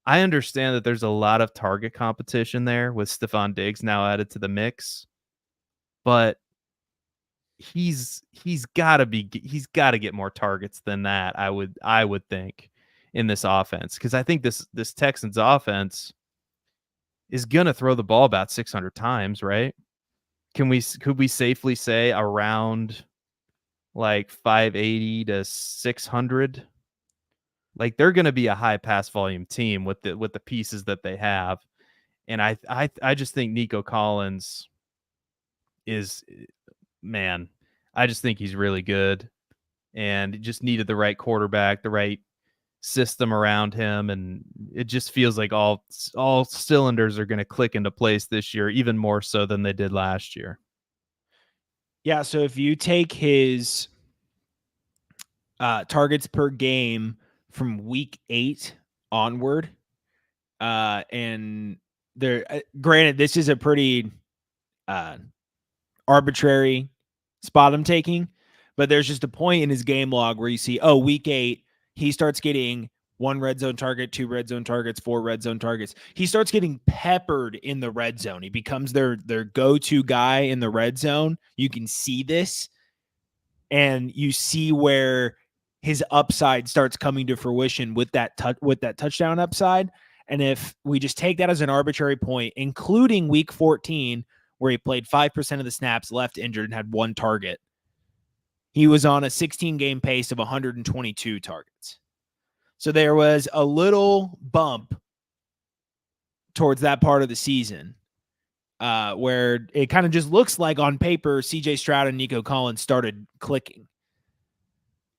understand that there's a lot of target competition there with Stephon Diggs now added to the mix, but he's got to get more targets than that. I would think in this offense, because I think this Texans offense is gonna throw the ball about 600 times, right? Could we safely say around 580 to 600? They're gonna be a high pass volume team with the pieces that they have, and I just think Nico Collins is, man, I just think he's really good, and just needed the right quarterback, the right system around him, and it just feels like all cylinders are going to click into place this year, even more so than they did last year. Yeah, so if you take his targets per game from week 8 onward, and there, granted, this is a pretty arbitrary spot I'm taking, but there's just a point in his game log where you see, week 8, he starts getting 1 red zone target, 2 red zone targets, 4 red zone targets. He starts getting peppered in the red zone. He becomes their go-to guy in the red zone. You can see this, and you see where his upside starts coming to fruition with that touchdown upside. And if we just take that as an arbitrary point, including week 14, where he played 5% of the snaps, left injured, and had 1 target, he was on a 16-game pace of 122 targets. So there was a little bump towards that part of the season where it kind of just looks like on paper, CJ Stroud and Nico Collins started clicking.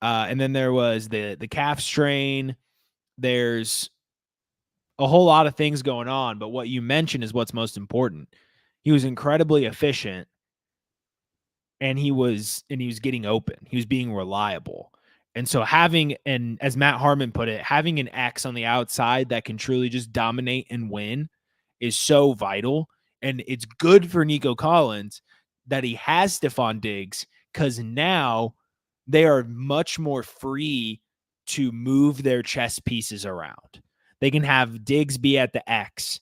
And then there was the calf strain. There's a whole lot of things going on, but what you mentioned is what's most important. He was incredibly efficient, and he was getting open. He was being reliable. And so as Matt Harmon put it, having an X on the outside that can truly just dominate and win is so vital. And it's good for Nico Collins that he has Stephon Diggs, because now they are much more free to move their chess pieces around. They can have Diggs be at the X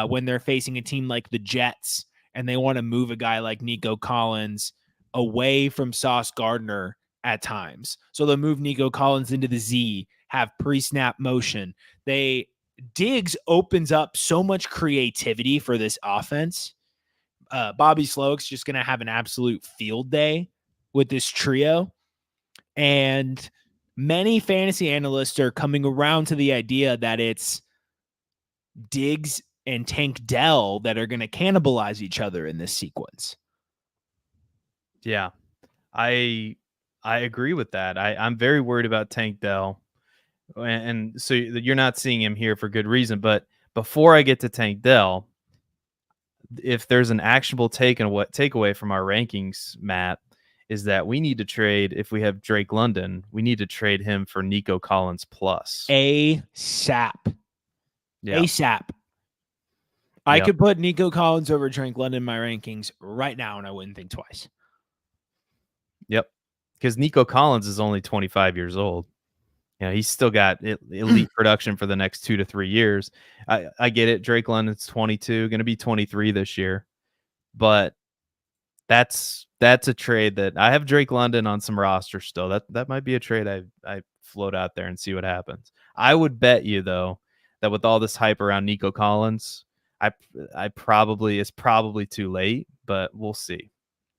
when they're facing a team like the Jets, and they want to move a guy like Nico Collins away from Sauce Gardner at times. So they'll move Nico Collins into the Z, have pre-snap motion. Diggs opens up so much creativity for this offense. Bobby Slowick's just going to have an absolute field day with this trio. And many fantasy analysts are coming around to the idea that it's Diggs and Tank Dell that are going to cannibalize each other in this sequence. Yeah, I I agree with that. I'm very worried about Tank Dell. And so you're not seeing him here for good reason. But before I get to Tank Dell, if there's an actionable takeaway from our rankings, Matt, is that we need to trade, if we have Drake London, we need to trade him for Nico Collins plus. ASAP. Yeah. ASAP. I could put Nico Collins over Drake London in my rankings right now, and I wouldn't think twice. Yep. Because Nico Collins is only 25 years old. He's still got elite production for the next 2 to 3 years. I get it. Drake London's 22, going to be 23 this year. But that's a trade that I have Drake London on some roster still. That might be a trade I float out there and see what happens. I would bet you, though, that with all this hype around Nico Collins, it's probably too late, but we'll see.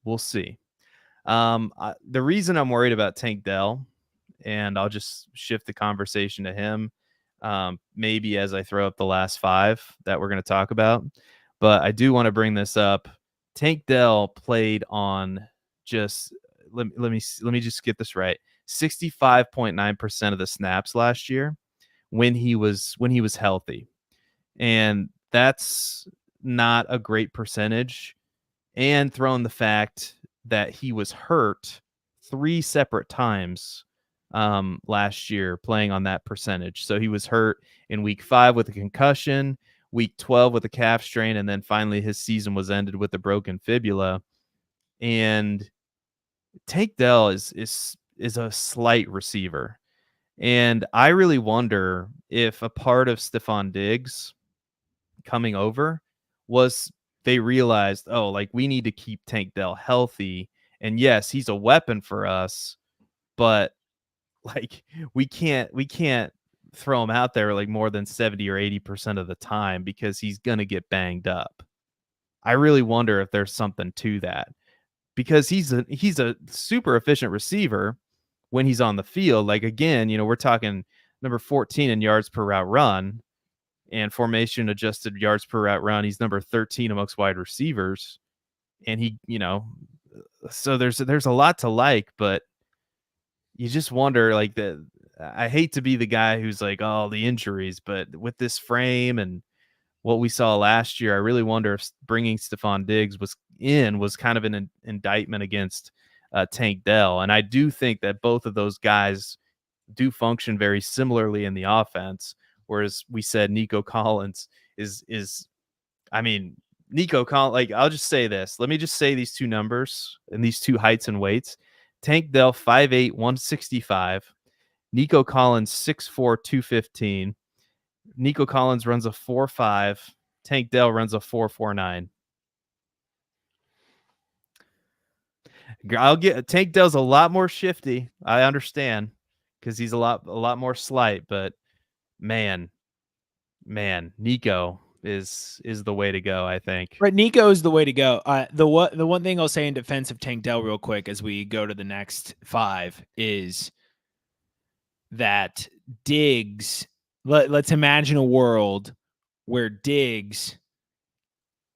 We'll see. The reason I'm worried about Tank Dell, and I'll just shift the conversation to him, maybe as I throw up the last 5 that we're going to talk about. But I do want to bring this up. Tank Dell played on let me just get this right. 65.9% of the snaps last year when he was healthy. And that's not a great percentage. And throwing the fact that he was hurt 3 separate times last year playing on that percentage. So he was hurt in week 5 with a concussion, week 12 with a calf strain, and then finally his season was ended with a broken fibula. And Tank Dell is a slight receiver. And I really wonder if a part of Stephon Diggs coming over was they realized, we need to keep Tank Dell healthy. And yes, he's a weapon for us, but we can't throw him out there more than 70 or 80% of the time because he's going to get banged up. I really wonder if there's something to that, because he's a super efficient receiver when he's on the field. Again, we're talking number 14 in yards per route run and formation adjusted yards per route run. He's number 13 amongst wide receivers. And so there's a lot to like, but you just wonder, I hate to be the guy who's the injuries, but with this frame and what we saw last year, I really wonder if bringing Stephon Diggs was kind of an indictment against Tank Dell. And I do think that both of those guys do function very similarly in the offense. Whereas we said Nico Collins Nico Collins, I'll just say this. Let me just say these 2 numbers and these 2 heights and weights. Tank Dell, 5'8", 165. Nico Collins, 6'4", 215. Nico Collins runs a 4.5. Tank Dell runs a 4.49. Tank Dell's a lot more shifty. I understand, because he's a lot more slight, but man, Nico is the way to go, I think. Right, Nico is the way to go. The one thing I'll say in defense of Tank Dell real quick as we go to the next 5 is that Diggs, let's imagine a world where Diggs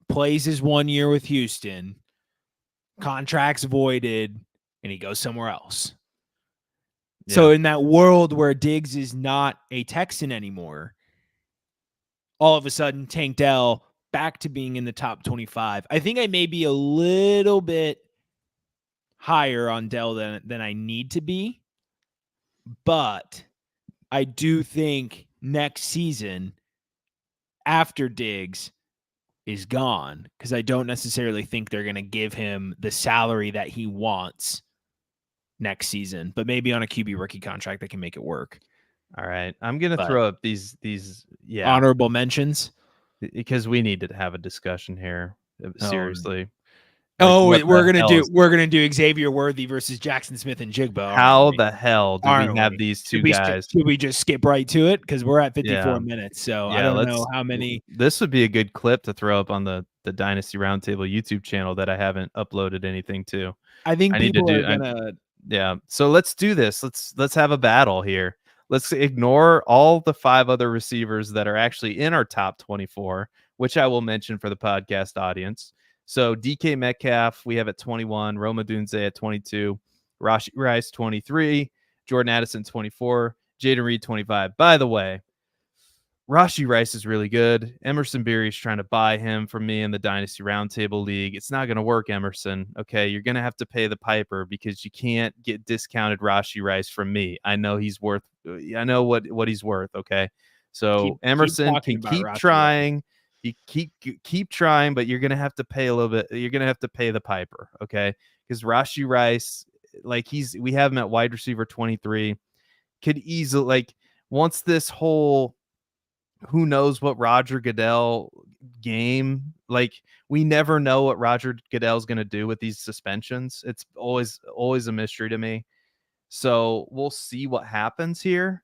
plays his 1 year with Houston, contract's voided, and he goes somewhere else. Yeah. So in that world where Diggs is not a Texan anymore, all of a sudden Tank Dell back to being in the top 25. I think I may be a little bit higher on Dell than I need to be, but I do think next season after Diggs is gone, because I don't necessarily think they're going to give him the salary that he wants next season, but maybe on a QB rookie contract they can make it work. All right, I'm going to throw up these honorable mentions, because we need to have a discussion here. Seriously. We're gonna do Xavier Worthy versus Jackson Smith and Jigba. How the hell do we have these 2 guys? Should we just skip right to it? Because we're at 54 minutes, so I don't know how many. This would be a good clip to throw up on the Dynasty Roundtable YouTube channel that I haven't uploaded anything to. I think people are gonna. Yeah, so let's do this. Let's have a battle here. Let's ignore all the 5 other receivers that are actually in our top 24, which I will mention for the podcast audience. So DK Metcalf, we have at 21, Rome Odunze at 22, Rashee Rice 23, Jordan Addison 24, Jaden Reed 25. By the way, Rashee Rice is really good. Emerson Beery is trying to buy him from me in the Dynasty Roundtable League. It's not going to work, Emerson. Okay, you're going to have to pay the piper because you can't get discounted Rashee Rice from me. I know he's worth. I know what he's worth. Okay, so Emerson can keep trying. You keep trying, but you're going to have to pay a little bit. You're going to have to pay the piper. Okay, because Rashee Rice, like we have him at wide receiver 23, could easily once this whole who knows what Roger Goodell game, we never know what Roger Goodell's going to do with these suspensions. It's always a mystery to me. So we'll see what happens here,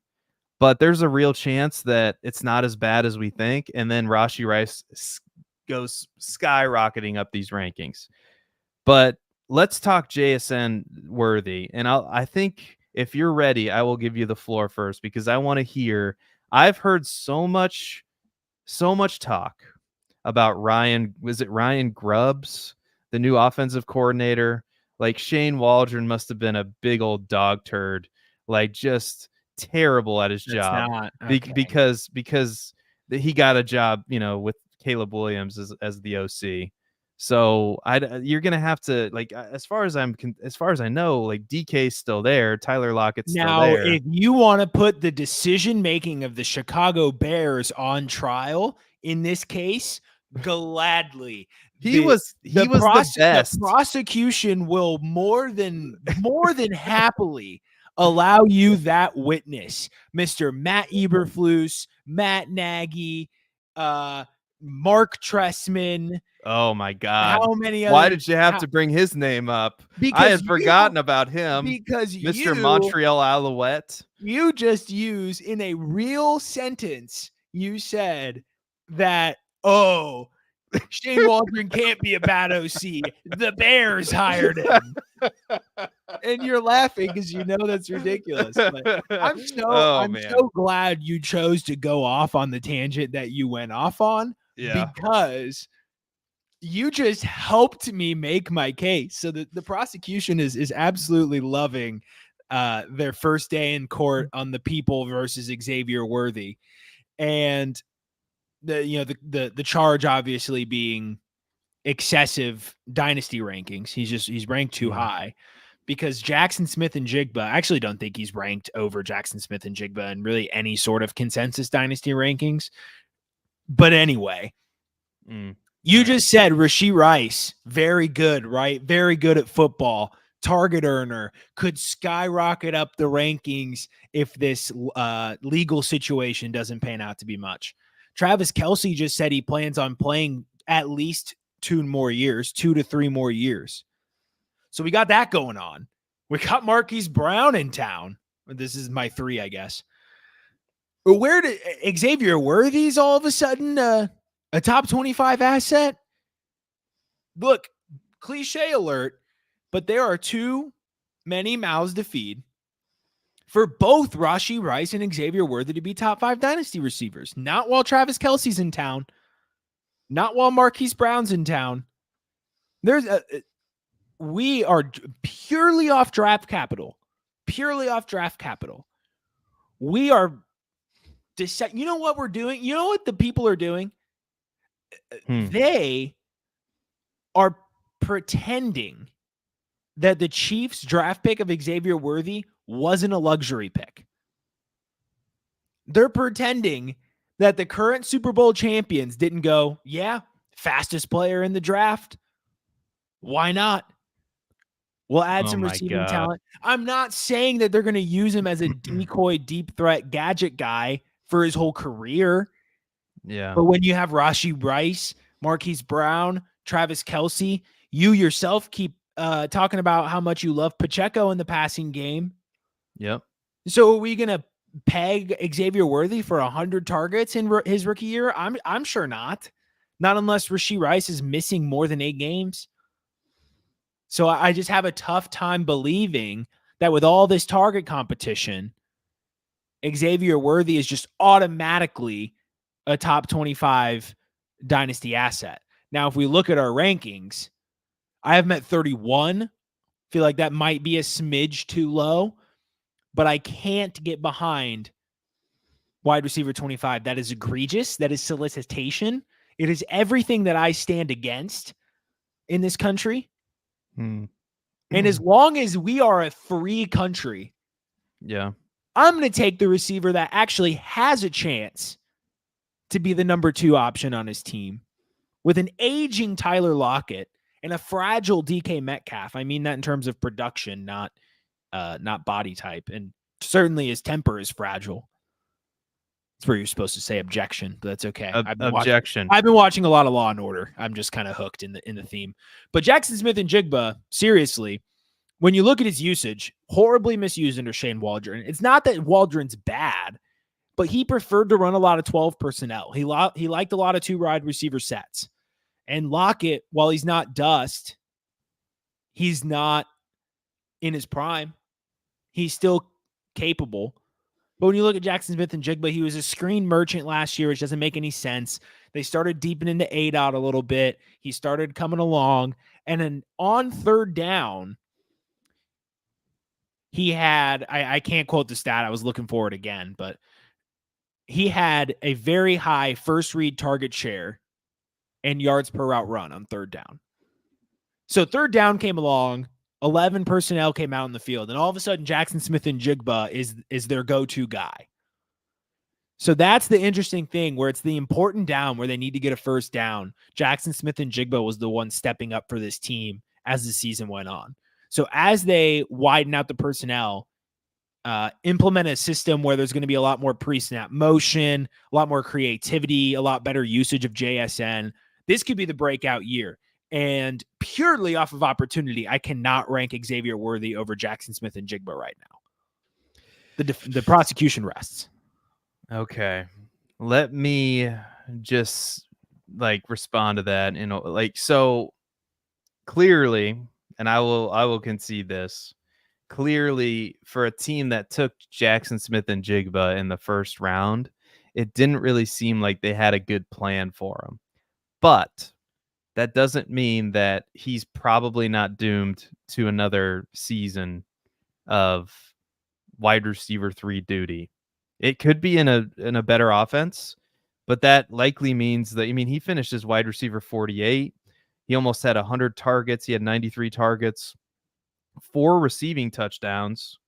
but there's a real chance that it's not as bad as we think. And then Rashee Rice goes skyrocketing up these rankings. But let's talk JSN Worthy. And I think if you're ready, I will give you the floor first because I want to hear. I've heard so much talk about Ryan. Was it Ryan Grubbs, the new offensive coordinator? Like Shane Waldron must have been a big old dog turd, just terrible at his job. Because he got a job, with Caleb Williams as the OC. So you're gonna have to as far as I know, DK's still there, Tyler Lockett's still there. Now, if you want to put the decision making of the Chicago Bears on trial in this case, gladly. He was the best. The prosecution will more than happily allow you that witness, Mr. Matt Eberflus, Matt Nagy, Mark Trestman. Oh my God! How many? Why did you have to bring his name up? Because I had forgotten about him. Because Mr. Montreal Alouette. You just used in a real sentence. You said that Shane Waldron can't be a bad OC. The Bears hired him. And you're laughing because you know that's ridiculous. But I'm so glad you chose to go off on the tangent that you went off on. Yeah. Because you just helped me make my case. So the prosecution is absolutely loving their first day in court on the people versus Xavier Worthy. And the charge obviously being excessive dynasty rankings. He's ranked too high because Jackson Smith and Jigba, I actually don't think he's ranked over Jackson Smith and Jigba in really any sort of consensus dynasty rankings. But anyway, you just said Rashee Rice, very good, right? Very good at football, target earner, could skyrocket up the rankings if this legal situation doesn't pan out to be much. Travis Kelce just said he plans on playing at least 2 to 3 more years. So we got that going on. We got Marquise Brown in town. This is my 3, I guess. But where did Xavier Worthy's all of a sudden a top 25 asset? Look, cliche alert, but there are too many mouths to feed for both Rashee Rice and Xavier Worthy to be top 5 dynasty receivers. Not while Travis Kelce's in town. Not while Marquise Brown's in town. We are purely off draft capital. We are you know what we're doing? You know what the people are doing? They are pretending that the Chiefs draft pick of Xavier Worthy wasn't a luxury pick. They're pretending that the current Super Bowl champions didn't go, yeah, fastest player in the draft. Why not? We'll add some receiving talent. I'm not saying that they're going to use him as a decoy deep threat gadget guy for his whole career. Yeah. But when you have Rashee Rice, Marquise Brown, Travis Kelce, you yourself keep talking about how much you love Pacheco in the passing game. Yep. So are we going to peg Xavier Worthy for 100 targets in his rookie year? I'm sure not. Not unless Rashee Rice is missing more than 8 games. So I just have a tough time believing that with all this target competition, Xavier Worthy is just automatically a top 25 dynasty asset. Now, if we look at our rankings, I have him at 31 Feel like that might be a smidge too low, but I can't get behind wide receiver 25. That is egregious. That is solicitation. It is everything that I stand against in this country. And as long as we are a free country, yeah, I'm going to take the receiver that actually has a chance to be the number 2 option on his team with an aging Tyler Lockett and a fragile DK Metcalf. I mean that in terms of production, not body type. And certainly his temper is fragile. That's where you're supposed to say objection, but that's okay. Objection. I've been watching a lot of Law and Order. I'm just kind of hooked in the theme. But Jackson Smith-Njigba, seriously, when you look at his usage, horribly misused under Shane Waldron. It's not that Waldron's bad, but he preferred to run a lot of 12 personnel. He liked a lot of 2 wide receiver sets. And Lockett, while he's not dust, he's not in his prime. He's still capable. But when you look at Jackson Smith-Njigba, he was a screen merchant last year, which doesn't make any sense. They started deepening into A-dot a little bit. He started coming along. And then on third down, he had, I can't quote the stat. I was looking for it again, but he had a very high first read target share and yards per route run on third down. So third down came along. 11 personnel came out in the field, and all of a sudden Jackson Smith-Njigba is their go-to guy. So that's the interesting thing, where it's the important down where they need to get a first down. Jackson Smith-Njigba was the one stepping up for this team as the season went on. So as they widen out the personnel, implement a system where there's going to be a lot more pre-snap motion, a lot more creativity, a lot better usage of JSN, this could be the breakout year. And purely off of opportunity, I cannot rank Xavier Worthy over Jackson Smith-Njigba right now. The prosecution rests. Okay. Let me just respond to that. So clearly, and I will concede this, clearly for a team that took Jackson Smith-Njigba in the first round, it didn't really seem like they had a good plan for him. But that doesn't mean that he's probably not doomed to another season of wide receiver 3 duty. It could be in a better offense, but that likely means that, he finished as wide receiver 48. He almost had 100 targets. He had 93 targets, 4 receiving touchdowns.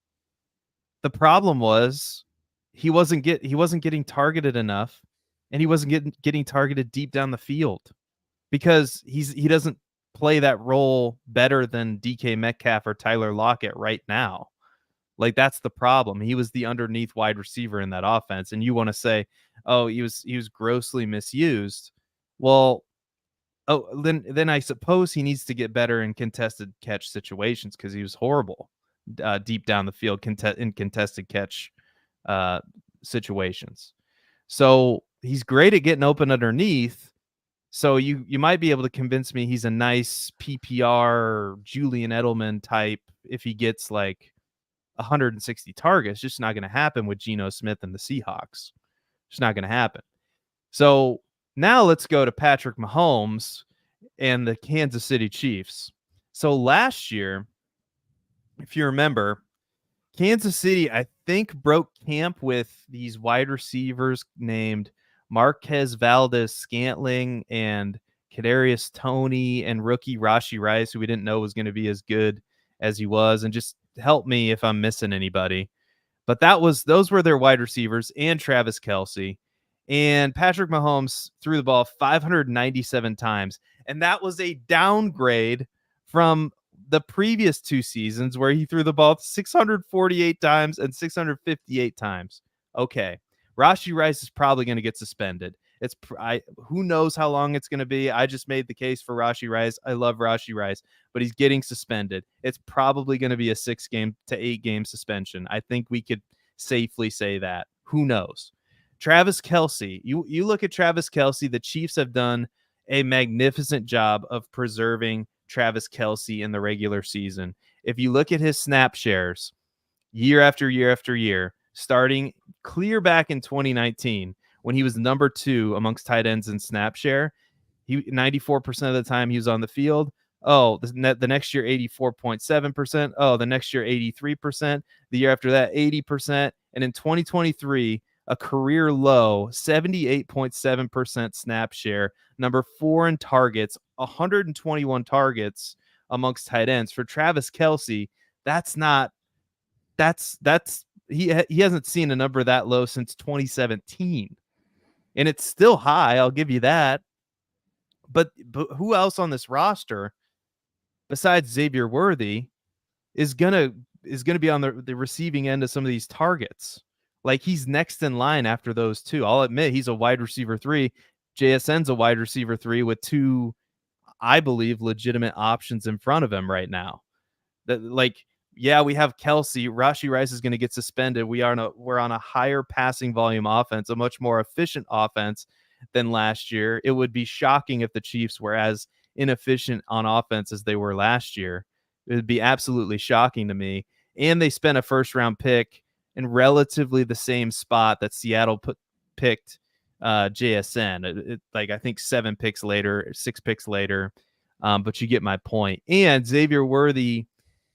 The problem was he wasn't getting targeted enough, and he wasn't getting targeted deep down the field, because he doesn't play that role better than DK Metcalf or Tyler Lockett right now. That's the problem. He was the underneath wide receiver in that offense, and you want to say, oh, he was grossly misused. Well, then I suppose he needs to get better in contested catch situations, because he was horrible deep down the field in contested catch situations. So he's great at getting open underneath. So you might be able to convince me he's a nice PPR Julian Edelman type if he gets 160 targets. Just not going to happen with Geno Smith and the Seahawks. Just not going to happen. So now let's go to Patrick Mahomes and the Kansas City Chiefs. So last year, if you remember, Kansas City, I think, broke camp with these wide receivers named Marquez Valdez-Scantling and Kadarius Toney and rookie Rashee Rice, who we didn't know was going to be as good as he was. And just help me if I'm missing anybody. But those were their wide receivers, and Travis Kelce. And Patrick Mahomes threw the ball 597 times. And that was a downgrade from the previous 2 seasons, where he threw the ball 648 times and 658 times. Okay. Rashee Rice is probably going to get suspended. Who knows how long it's going to be. I just made the case for Rashee Rice. I love Rashee Rice, but he's getting suspended. It's probably going to be a 6-game to 8-game suspension. I think we could safely say that. Who knows? Travis Kelce. You look at Travis Kelce. The Chiefs have done a magnificent job of preserving Travis Kelce in the regular season. If you look at his snap shares year after year after year, starting clear back in 2019 when he was number 2 amongst tight ends in snap share, 94% of the time he was on the field. Oh, the next year 84.7%. Oh, the next year 83%. The year after that 80%. And in 2023, a career low 78.7% snap share. Number 4 in targets, 121 targets amongst tight ends. For Travis Kelce, he hasn't seen a number that low since 2017. And it's still high, I'll give you that. But who else on this roster besides Xavier Worthy is gonna be on the receiving end of some of these targets? Like, he's next in line after those two. I'll admit he's a wide receiver 3. JSN's a wide receiver 3 with 2, I believe, legitimate options in front of him right now. Yeah, we have Kelce. Rashee Rice is going to get suspended. We're on a higher passing volume offense, a much more efficient offense than last year. It would be shocking if the Chiefs were as inefficient on offense as they were last year. It would be absolutely shocking to me. And they spent a first-round pick in relatively the same spot that Seattle picked JSN. I think 6 picks later. But you get my point. And Xavier Worthy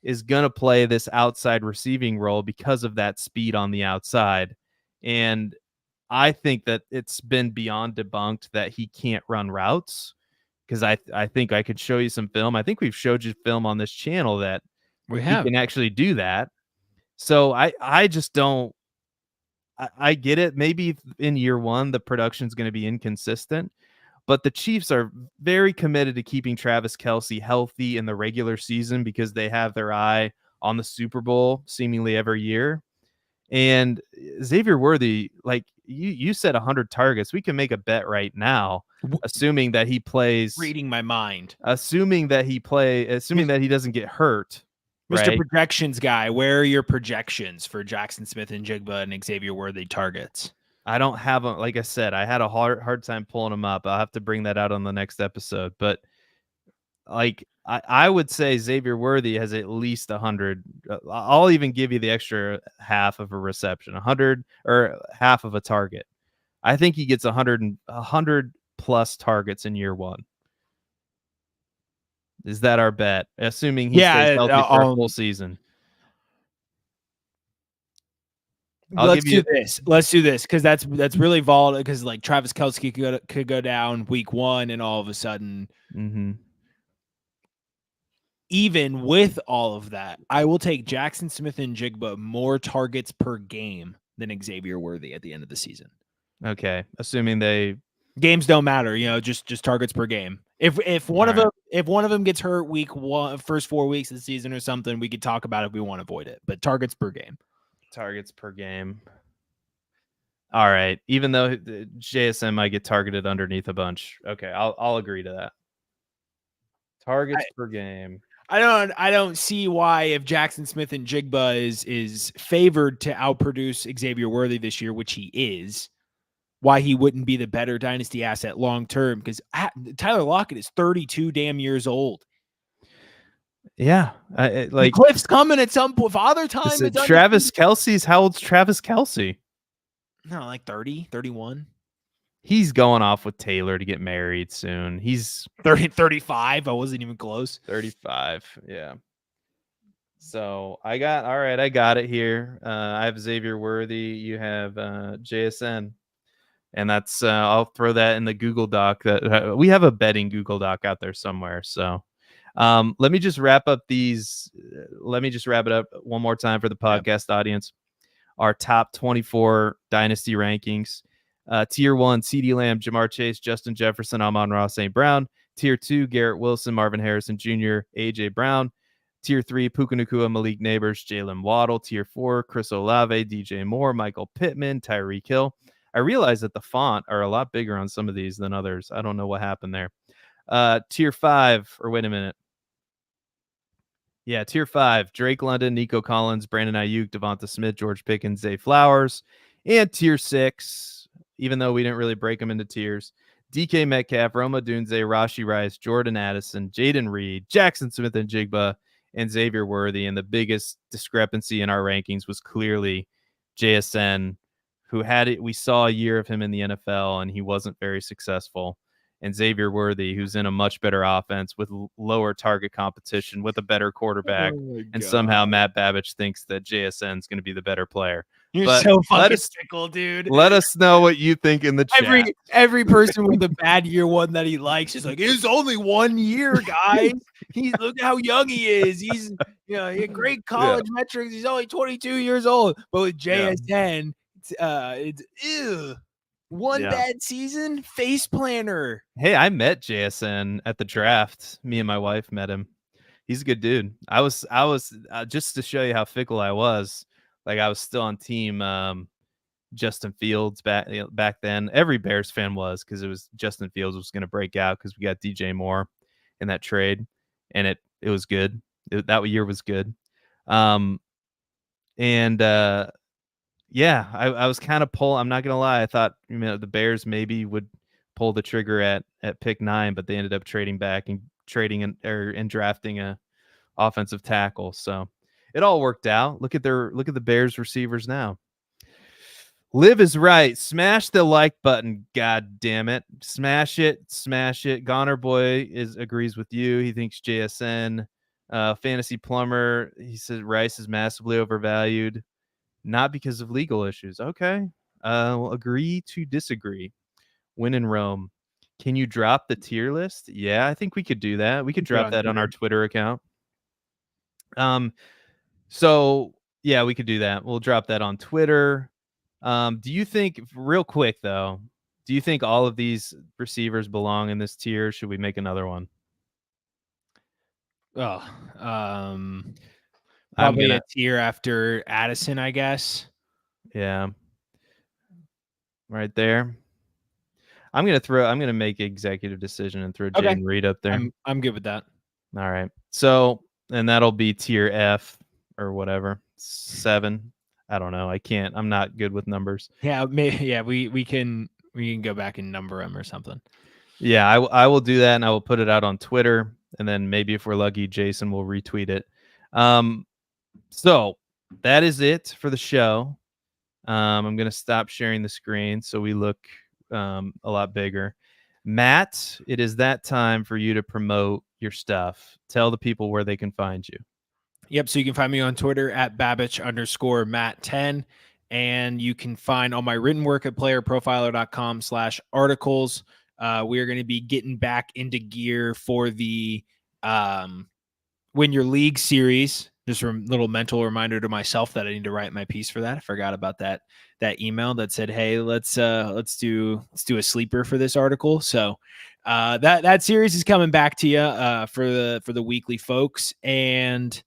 is going to play this outside receiving role because of that speed on the outside. And I think that it's been beyond debunked that he can't run routes, because I think I could show you some film. I think we've showed you film on this channel that he can actually do that. So I just don't. I get it. Maybe in year 1, the production is going to be inconsistent, but the Chiefs are very committed to keeping Travis Kelce healthy in the regular season because they have their eye on the Super Bowl seemingly every year. And Xavier Worthy, like you said, 100 targets. We can make a bet right now, assuming that he plays. Reading my mind. Assuming that he doesn't get hurt. Mr. Right? Projections guy, where are your projections for Jackson Smith and Jigba and Xavier Worthy targets? I don't have them. Like I said, I had a hard time pulling them up. I'll have to bring that out on the next episode. But like, I would say Xavier Worthy has at least 100. I'll even give you the extra half of a reception, 100 or half of a target. I think he gets 100 plus targets in year 1. Is that our bet? Assuming he stays healthy for a full season. Let's do this because that's really volatile. Because like Travis Kelce could go down week 1, and all of a sudden, even with all of that, I will take Jackson Smith and Jigba more targets per game than Xavier Worthy at the end of the season. Okay, assuming games don't matter, just targets per game. If one of them gets hurt week 1, first 4 weeks of the season or something, we could talk about it if we want to avoid it. But targets per game. All right. Even though JSN might get targeted underneath a bunch. Okay, I'll agree to that. Targets per game. I don't see why, if Jackson Smith and Jigba is favored to outproduce Xavier Worthy this year, which he is, why he wouldn't be the better dynasty asset long term, because Tyler Lockett is 32 damn years old. Yeah, the cliff's coming at some point. Father time. Travis Kelce's. How old's Travis Kelce? No, like 30, 31. He's going off with Taylor to get married soon. He's 35. I wasn't even close. 35. Yeah. So I got it here. I have Xavier Worthy. You have JSN. And that's I'll throw that in the Google Doc. That we have a betting Google Doc out there somewhere. So let me just wrap up these. Let me just wrap it up one more time for the podcast audience. Our top 24 dynasty rankings. Tier 1, CeeDee Lamb, Jamar Chase, Justin Jefferson, Amon-Ra St. Brown. Tier 2, Garrett Wilson, Marvin Harrison Jr., A.J. Brown. Tier 3, Puka Nacua, Malik Neighbors, Jalen Waddle. Tier 4, Chris Olave, DJ Moore, Michael Pittman, Tyreek Hill. I realize that the font are a lot bigger on some of these than others. I don't know what happened there. Tier 5, or wait a minute. Yeah, Tier 5, Drake London, Nico Collins, Brandon Ayuk, Devonta Smith, George Pickens, Zay Flowers. And Tier 6, even though we didn't really break them into tiers, DK Metcalf, Roma Dunze, Rashee Rice, Jordan Addison, Jaden Reed, Jackson Smith and Jigba, and Xavier Worthy. And the biggest discrepancy in our rankings was clearly JSN, who had it. We saw a year of him in the NFL, and he wasn't very successful. and Xavier Worthy, who's in a much better offense with lower target competition, with a better quarterback, and somehow Matt Babbage thinks that JSN is going to be the better player. You're But so fucking fickle, dude. Let us know what you think in the chat. Every person with a bad year one that he likes is like, it's only 1 year, guys. Look how young he is. He's he had great college metrics. He's only 22 years old. But with JSN, it's ew. One bad season, face planner. Hey, I met JSN at the draft. Me and my wife met him. He's a good dude. I was just to show you how fickle I was. Like, I was still on team Justin Fields back then. Every Bears fan was, because it was Justin Fields was going to break out because we got DJ Moore in that trade, and it was good. That year was good. Yeah, I was kind of I'm not gonna lie. I thought the Bears maybe would pull the trigger at pick 9, but they ended up trading back and drafting a offensive tackle. So it all worked out. Look at the Bears receivers now. Liv is right. Smash the like button. God damn it. Smash it. Smash it. Goner Boy agrees with you. He thinks JSN. Fantasy Plumber, he says Rice is massively overvalued. Not because of legal issues. Okay. We'll agree to disagree. Win in Rome. Can you drop the tier list? Yeah, I think we could do that. We could drop that on our Twitter account. So yeah, we could do that. We'll drop that on Twitter. Do you think, real quick though, do you think all of these receivers belong in this tier? Should we make another one? Probably a tier after Addison, I guess. Yeah. Right there. I'm gonna make executive decision and throw Jaden Reed up there. I'm good with that. All right. So, and that'll be tier F or whatever. 7. I don't know. I'm not good with numbers. Yeah, maybe, yeah, we can go back and number them or something. Yeah, I will do that, and I will put it out on Twitter, and then maybe if we're lucky, Jason will retweet it. So that is it for the show. I'm going to stop sharing the screen so we look a lot bigger. Matt, it is that time for you to promote your stuff. Tell the people where they can find you. Yep. So you can find me on Twitter at Babbage_Matt10. And you can find all my written work at playerprofiler.com/articles. We are going to be getting back into gear for the Win Your League series. Just a little mental reminder to myself that I need to write my piece for that. I forgot about that email that said, "Hey, let's do a sleeper for this article." So that series is coming back to you for the weekly folks. And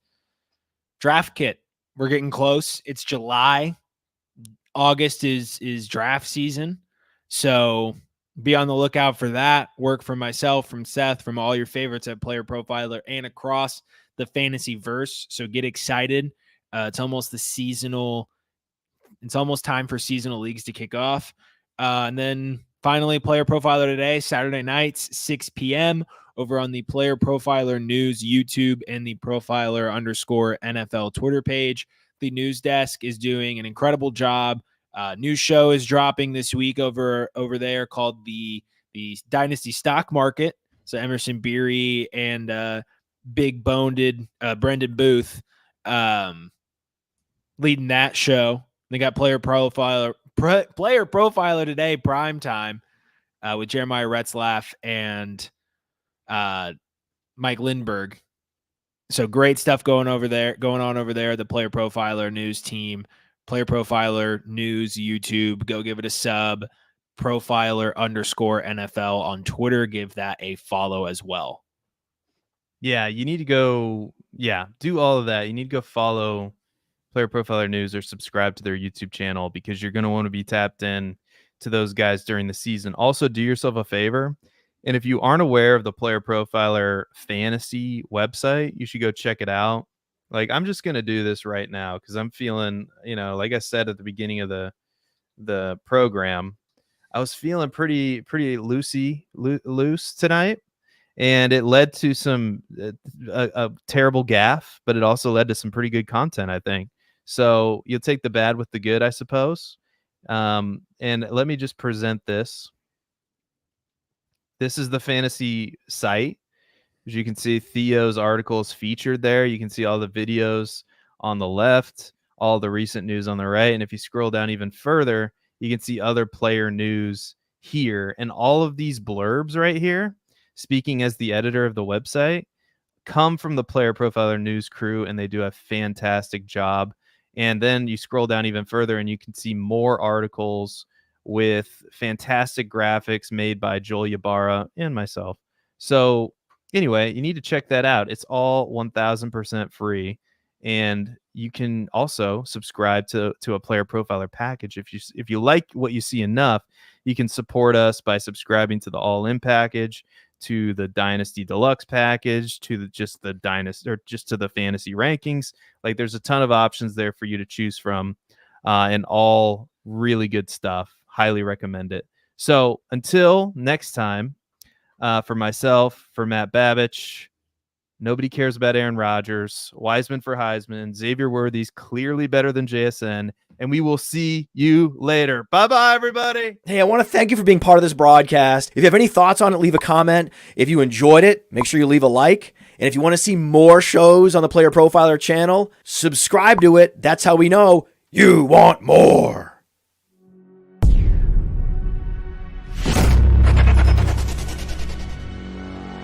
draft kit, we're getting close. It's July. August is draft season. So be on the lookout for that. Work from myself, from Seth, from all your favorites at Player Profiler and across the fantasy verse. So get excited. It's almost time for seasonal leagues to kick off. And then finally, Player Profiler today, Saturday nights, 6 p.m. over on the Player Profiler News YouTube and the Profiler_NFL Twitter page. The news desk is doing an incredible job. New show is dropping this week over there called the Dynasty Stock Market. So Emerson Beery and big boned Brendan Booth leading that show. They got Player Profiler today, prime time, with Jeremiah Retzlaff and Mike Lindbergh. So great stuff going on over there. The Player Profiler News team, Player Profiler News YouTube. Go give it a sub. Profiler_NFL on Twitter. Give that a follow as well. Yeah, you need to go. Yeah, do all of that. You need to go follow Player Profiler News or subscribe to their YouTube channel, because you're going to want to be tapped in to those guys during the season. Also, do yourself a favor. And if you aren't aware of the Player Profiler fantasy website, you should go check it out. Like, I'm just going to do this right now because I'm feeling, like I said at the beginning of the program, I was feeling pretty loose tonight. And it led to some a terrible gaffe, but it also led to some pretty good content, I think. So you'll take the bad with the good, I suppose. And let me just present this. this is the fantasy site. As you can see, Theo's article is featured there. You can see all the videos on the left, all the recent news on the right. And if you scroll down even further, you can see other player news here. And all of these blurbs right here, speaking as the editor of the website, come from the Player Profiler news crew, and they do a fantastic job. And then you scroll down even further, and you can see more articles with fantastic graphics made by Joel Ybarra and myself. So anyway, you need to check that out. It's all 1000% free. And you can also subscribe to a Player Profiler package. If you like what you see enough, you can support us by subscribing to the all-in package, to the Dynasty Deluxe package, to just the Dynasty, or just to the fantasy rankings. Like, there's a ton of options there for you to choose from, and all really good stuff. Highly recommend it. So until next time, for myself, for Matt Babich, nobody cares about Aaron Rodgers, Wiseman for Heisman, Xavier Worthy's clearly better than JSN, and we will see you later. Bye-bye, everybody. Hey, I want to thank you for being part of this broadcast. If you have any thoughts on it, leave a comment. If you enjoyed it, make sure you leave a like. And if you want to see more shows on the Player Profiler channel, subscribe to it. That's how we know you want more.